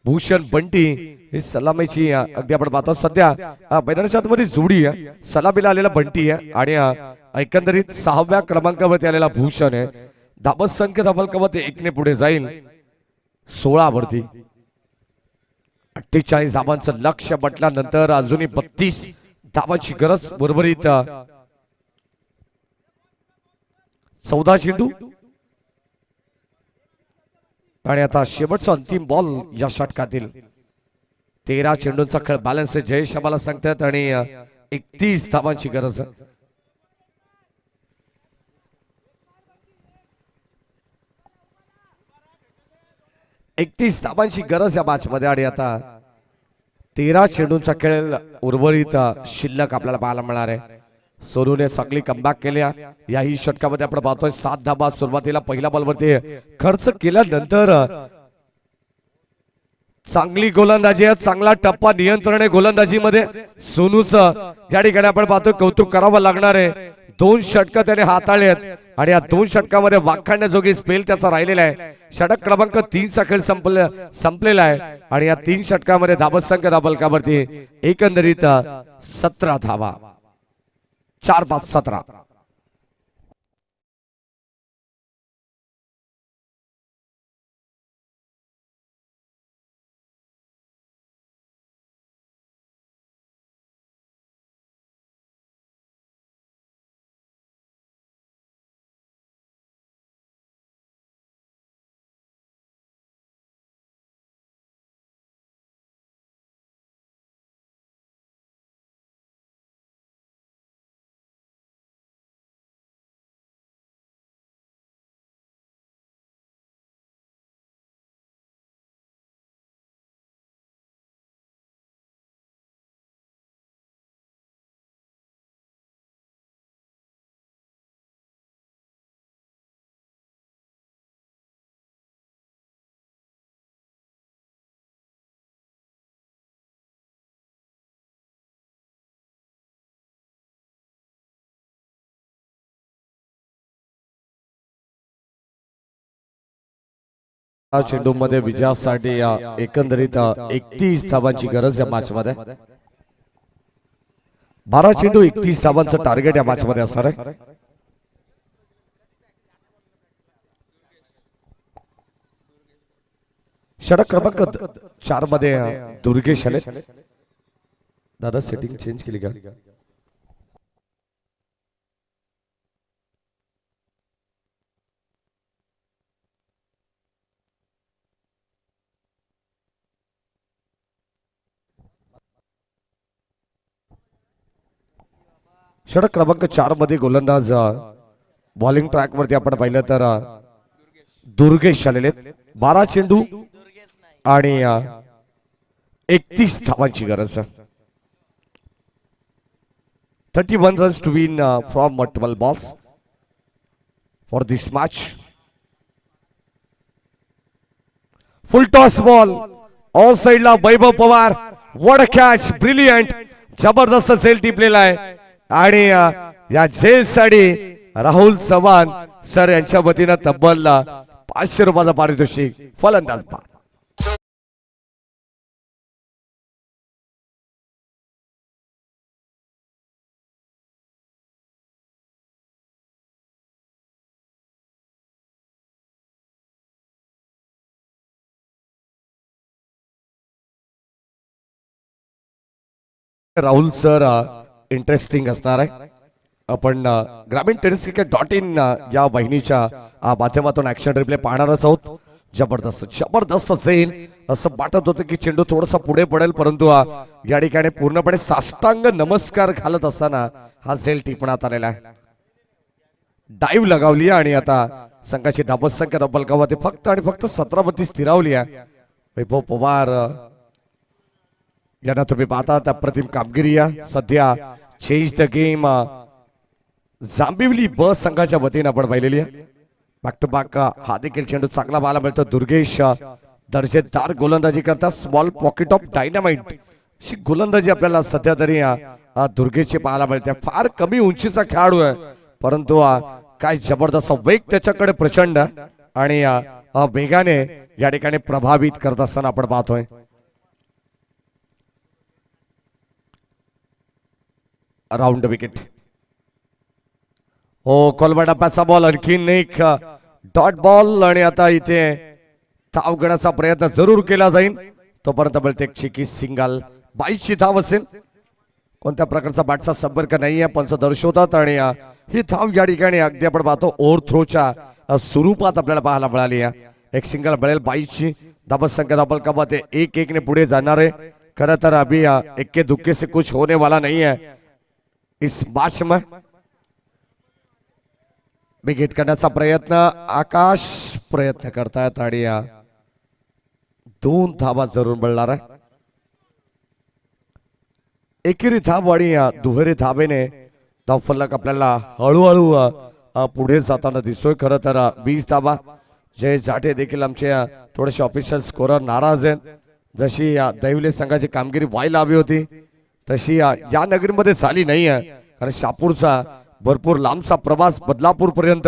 भूषण बंटी ही सलामीची अगदी आपण पाहतो सध्या मैदानाच्या आतमध्ये जोडी आहे. सलामीला आलेला बंटी आहे आणि एकंदरीत 6व्या क्रमांकावरती आलेला भूषण आहे. धाबत संख्या धावलकावरती 1 ने पुढे जाईल 16 वरती. 48 धावांचं लक्ष म्हटल्यानंतर अजूनही 32 धावांची गरज. उर्वरित 14 चेंडू आणि आता शेवटचा अंतिम बॉल या षटकातील. 13 चेंडूंचा खेळ बॅलन्स आहे जयेश आम्हाला सांगतात आणि 31 धावांची गरज. 31 धावांची गरज या मॅच मध्ये आणि आता 13 चेंडूंचा खेळ उर्वरित शिल्लक आपल्याला पाहायला मिळणार आहे. सोनूने चांगली कमबॅक केल्या याही षटकामध्ये. आपण पाहतोय 7 धावा सुरुवातीला पहिल्या बॉलवरती खर्च केल्यानंतर चांगली गोलंदाजी आहे, चांगला टप्पा नियंत्रण आहे गोलंदाजीमध्ये सोनूचं. या ठिकाणी आपण पाहतोय कौतुक करावं लागणार आहे. 2 षटक त्याने हाताळले आहेत आणि या 2 षटकामध्ये वाखाणण्याजोगी स्पेल त्याचा राहिलेला आहे. षटक क्रमांक 3 चा खेळ संपलेला आहे आणि या 3 षटकामध्ये धावसंख्या धाबलकावरती एकंदरीत 17 धावा. 4-5-17. चेंडू मध्ये विजयासाठी एकंदरीत 31 धावांची गरज या मॅच मध्ये. 12 चेंडू 31 धावांचं टार्गेट या मॅच मध्ये असणार आहे. षटक क्रमांक 4 मध्ये दुर्गेश आले. दादा सेटिंग चेंज केली का? षटक क्रमांक 4 मध्ये गोलंदाज बॉलिंग ट्रॅक वरती आपण पाहिलं तर दुर्गेश आलेले. 12 चेंडू आणि 31 धावांची गरज. 31 runs to win from 12 balls for this match. Full toss ball on साइडला Vaibhav Pawar. What a catch, brilliant, जबरदस्त झेल टिपलेला आहे आणि या झेल साठी राहुल चव्हाण सर यांच्या वतीनं तब्बल 500 रुपयाचं पारितोषिक. फलंदाज बाद. राहुल सर इंटरेस्टिंग असणार आहे. आपण ग्रामीण टेनिस क्रिकेट.in या वाहिनीच्या माध्यमातून ऍक्शन रिप्ले पाहणारच आहोत. जबरदस्त जबरदस्त असेल असं वाटत होतं की चेंडू थोडासा पुढे पडेल, परंतु या ठिकाणी पूर्णपणे साष्टांग नमस्कार घालत असताना हा झेल टिपण्यात आलेला आहे. डाईव्ह लगावली आणि आता संघाची धाबसंख्या धाबफलकामध्ये फक्त आणि फक्त 17 स्थिरावली आहे. वैभव पवार यांना तुम्ही पाहता त्या प्रतिम कामगिरी आहे. सध्या चेंज द गेम जांभिवली ब संघाच्या वतीने आपण पाहिलेली आहे. बॅक टू बॅक हा देखील चेंडू चांगला पाहायला मिळतो. दुर्गेश दर्जेदार गोलंदाजी करतात. स्मॉल पॉकेट ऑफ डायनामाइट अशी गोलंदाजी आपल्याला सध्या तरी दुर्गेशची पाहायला मिळते. फार कमी उंचीचा खेळाडू आहे, परंतु काय जबरदस्त वेग त्याच्याकडे प्रचंड आणि वेगाने या ठिकाणी प्रभावित करत असताना आपण पाहतोय. Round wicket. हो, कोलबा बॉल आणखीन एक डॉट बॉल आणि आता इथे धाव घेण्याचा प्रयत्न जरूर केला जाईल. तोपर्यंत मिळते एक चिकी सिंगल. 22ची धाव असेल. कोणत्या प्रकारचा बॅटचा संपर्क नाहीये, पंच दर्शवतात आणि ही धाव या ठिकाणी अगदी आपण पाहतो ओव्हर थ्रोच्या स्वरूपात आपल्याला पाहायला मिळाली आहे. एक सिंगल मिळेल. 22ची धाबसंख्या धाबफलकामध्ये 1-1 ने पुढे जाणार आहे. खरं तर अभी इक्के दुक्के से कुछ होने वाला नहीं है इस मैच में. विकेट करण्याचा प्रयत्न आकाश प्रयत्न करतायत आणि 2 धावा जरूर मिळणार आहे. एकेरी धाव आणि दुहेरी धावेने धावफलक आपल्याला हळूहळू पुढे जाताना दिसतोय. खरं तर 20 धावा. जय जाटे देखील आमचे थोडेसे ऑफिशियल स्कोरर नाराज आहेत. जशी दैवले संघाची कामगिरी व्हायला हवी होती तशी या नगरीमध्ये झाली नाही आहे. कारण शहापूरचा भरपूर लांबचा प्रवास बदलापूर पर्यंत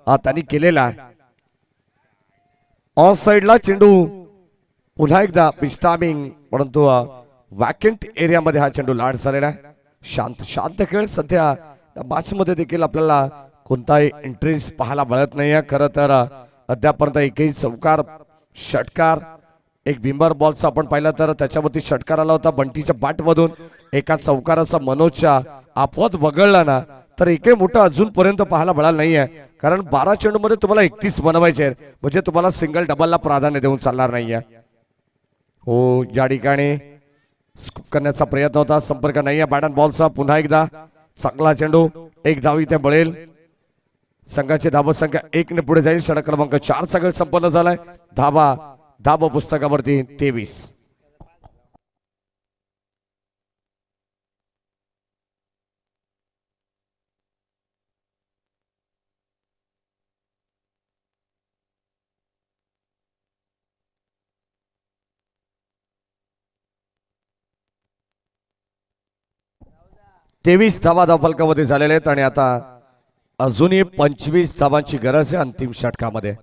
त्यांनी केलेला आहे. ऑन साइडला चेंडू पुन्हा एकदा बिस्टामिंग, परंतु वॅकंट एरियामध्ये हा चेंडू लाड झालेला आहे. शांत खेळ सध्या मॅच मध्ये देखील आपल्याला कोणताही इंटरेस्ट पाहायला मिळत नाहीये. खरं तर अद्यापर्यंत एकही चौकार षटकार एक बिंबर बॉलचा आपण पाहिलं तर त्याच्यावरती षटकार आला होता बंटीच्या बॅटमधून. एका चौकाराचा मनोजच्या आपवत वगळला ना तर एकही मोठं अजूनपर्यंत पाहायला मिळालं नाहीये. कारण 12 चेंडू मध्ये तुम्हाला 31 बनवायचे म्हणजे तुम्हाला सिंगल डबलला प्राधान्य देऊन चालणार नाहीये. हो, या ठिकाणी स्कूप करण्याचा प्रयत्न होता, संपर्क नाहीये बॅट अँड बॉलचा. पुन्हा एकदा चांगला चेंडू. एक धाव इथे मिळेल. संघाची धाबसंख्या 1 ने पुढे जाईल. षटक क्रमांक 4 चा खेळ संपन्न झालाय. धाबा पुस्तकावरती 23. तेवीस धावा धावफलकामध्ये झालेले आहेत आणि आता अजूनही 25 धावांची गरज आहे अंतिम षटकामध्ये.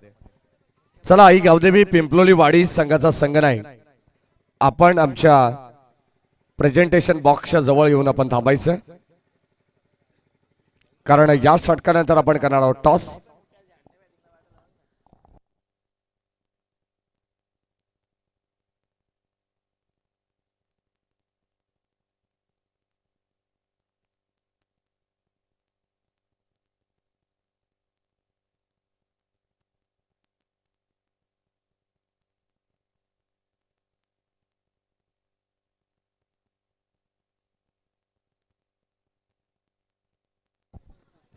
चला, आई गावदेवी पिंपलोली वाडी संघाचा संघ नाही. आपण आमच्या प्रेझेंटेशन बॉक्सच्या जवळ येऊन आपण थांबायचं, कारण या षटकानंतर आपण करणार आहोत टॉस.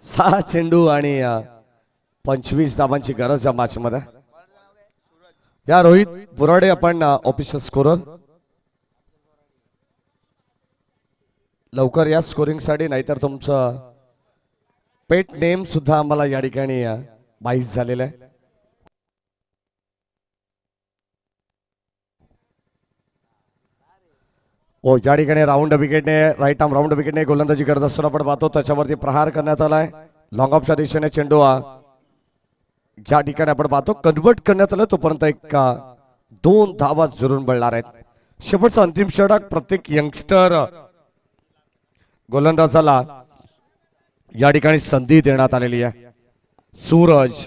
सहा चेंडू आणि 25 धावांची गरज या मॅच मध्ये. या रोहित बुराडे आपण ऑफिशियल स्कोरर. लवकर या स्कोरिंग साठी, नाहीतर तुमचं पेट नेम सुद्धा आम्हाला या ठिकाणी माहीत झालेलं आहे. हो, या ठिकाणी राऊंड विकेटने राईट आर्म राऊंड विकेटने गोलंदाजी करत असताना आपण पाहतो त्याच्यावरती प्रहार करण्यात आलाय. लॉंग ऑफच्या दिशेने चेंडू या ठिकाणी आपण पाहतो कन्वर्ट करण्यात आलं. तोपर्यंत एक 2 धावा जरूर मिळणार आहेत. शेवटचा अंतिम षटक प्रत्येक यंगस्टर गोलंदाजाला या ठिकाणी संधी देण्यात आलेली आहे. सूरज,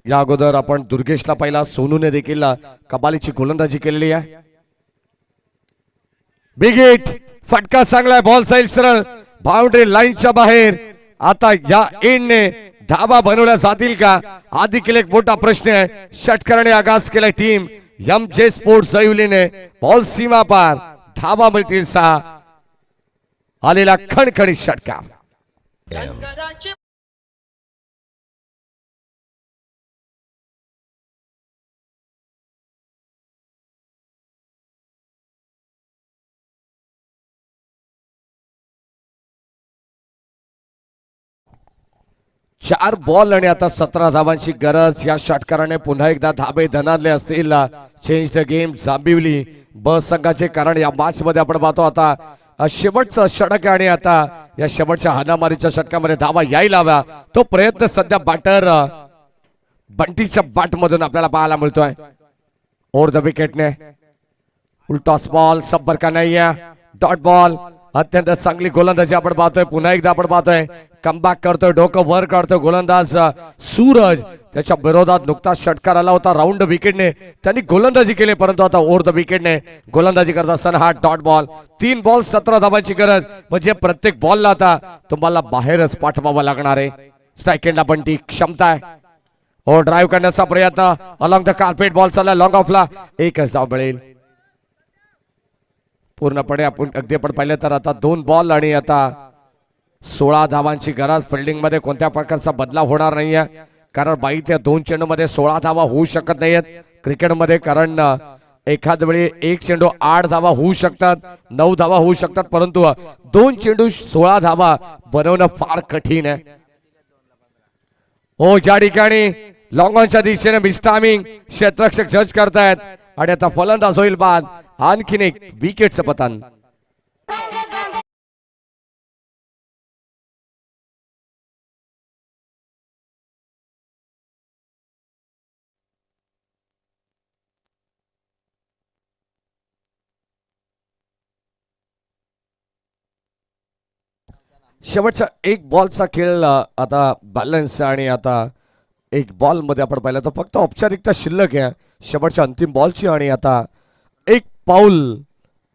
या अगोदर आपण दुर्गेशला पाहिला, सोनूने देखील कबालीची गोलंदाजी केलेली आहे. बिग हिट, फटका चांगला, बॉल जाईल सरळ बाउंड्री लाईनच्या बाहेर. आता या एंडने धाबा बनवल्या जातील का, हा देखील एक मोठा प्रश्न आहे. षटकाराने आगाज केलाय टीम एमजे स्पोर्ट्स दैवलीने. बॉल सीमा पार, धाबा मिळतील 6. आलेला खणखणीत षटकार. 4 बॉल आणि आता 17 धावांची गरज. या षटकाराने पुन्हा एकदा धाबे धनारले असतील. चेंज द गेम जांभिवली ब संघाचे, कारण या मॅच मध्ये आपण पाहतो आता शेवटचा षटक आहे आणि आता या शेवटच्या हाणामारीच्या षटकामध्ये धावा यायला हव्या. तो प्रयत्न सध्या बॅटर बंटीच्या बॅट मधून आपल्याला पाहायला मिळतोय. ओव्हर द विकेटने उलटॉस बॉल सब्बर का नाही आहे. Dot ball. अत्यंत चांगली गोलंदाजी आपण पाहतोय. पुन्हा एकदा आपण पाहतोय कमबॅक करतोय, डोकं वर काढतोय गोलंदाज सूरज. त्याच्या विरोधात नुकताच षटकार आला होता राऊंड विकेटने, त्यांनी गोलंदाजी केली, परंतु आता ओव्हर द विकेटने गोलंदाजी करत असताना हा डॉट बॉल. 3 बॉल 17 धावांची गरज, म्हणजे प्रत्येक बॉलला आता तुम्हाला बाहेरच पाठवावं लागणार आहे. स्ट्राईक एंडला बंटी क्षमता आहे. ओ ड्राईव्ह करण्याचा प्रयत्न अलॉंग द कार्पेट, बॉल चालला लॉंग ऑफला. एकच धाव मिळेल. पूर्णपणे आपण अगदी आपण पाहिलं तर आता 2 बॉल आणि आता 16 धावांची गरज. फिल्डिंग मध्ये कोणत्या प्रकारचा बदलाव होणार नाहीये, कारण बाई त्या 2 चेंडू मध्ये 16 धावा होऊ शकत नाहीयेत क्रिकेटमध्ये, कारण एखाद वेळी एक चेंडू 8 धावा होऊ शकतात, 9 धावा होऊ शकतात, परंतु 2 चेंडू 16 धावा बनवणं फार कठीण आहे. हो, ज्या ठिकाणी लॉंग ऑनच्या दिशेने मिस्टामिंग क्षेत्ररक्षक जज करतायत आणि आता फलंदाज होईल बाद. आणखीन एक विकेटचं पतन. शेवटचा 1 बॉलचा खेळ आता बॅलन्स, आणि आता 1 बॉल मध्ये आपण पाहिलं तर फक्त औपचारिकता शिल्लक आहे शेवटच्या अंतिम बॉलची, आणि आता 1 पाऊल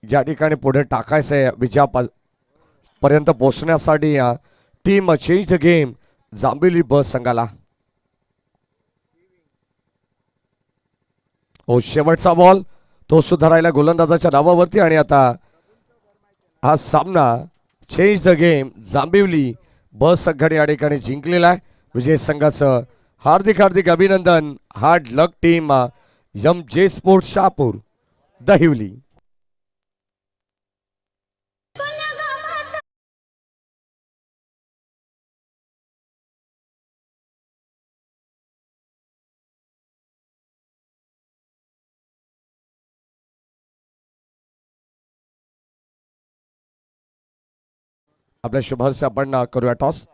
या ठिकाणी पुढे टाकायचंय विजयापर्यंत पोहोचण्यासाठी team change the game Jambhivali ब संघाला. हो, शेवटचा बॉल तो सुद्धा राहिला गोलंदाजाच्या नावावरती, आणि आता हा सामना चेंज द गेम जांभिवली ब संघाने या ठिकाणी जिंकलेला आहे. विजय संघाचं हार्दिक हार्दिक अभिनंदन. Hard luck team MJ sports Shahapur Dahivali. आपल्या शुभारंभ आपण करूया टॉस.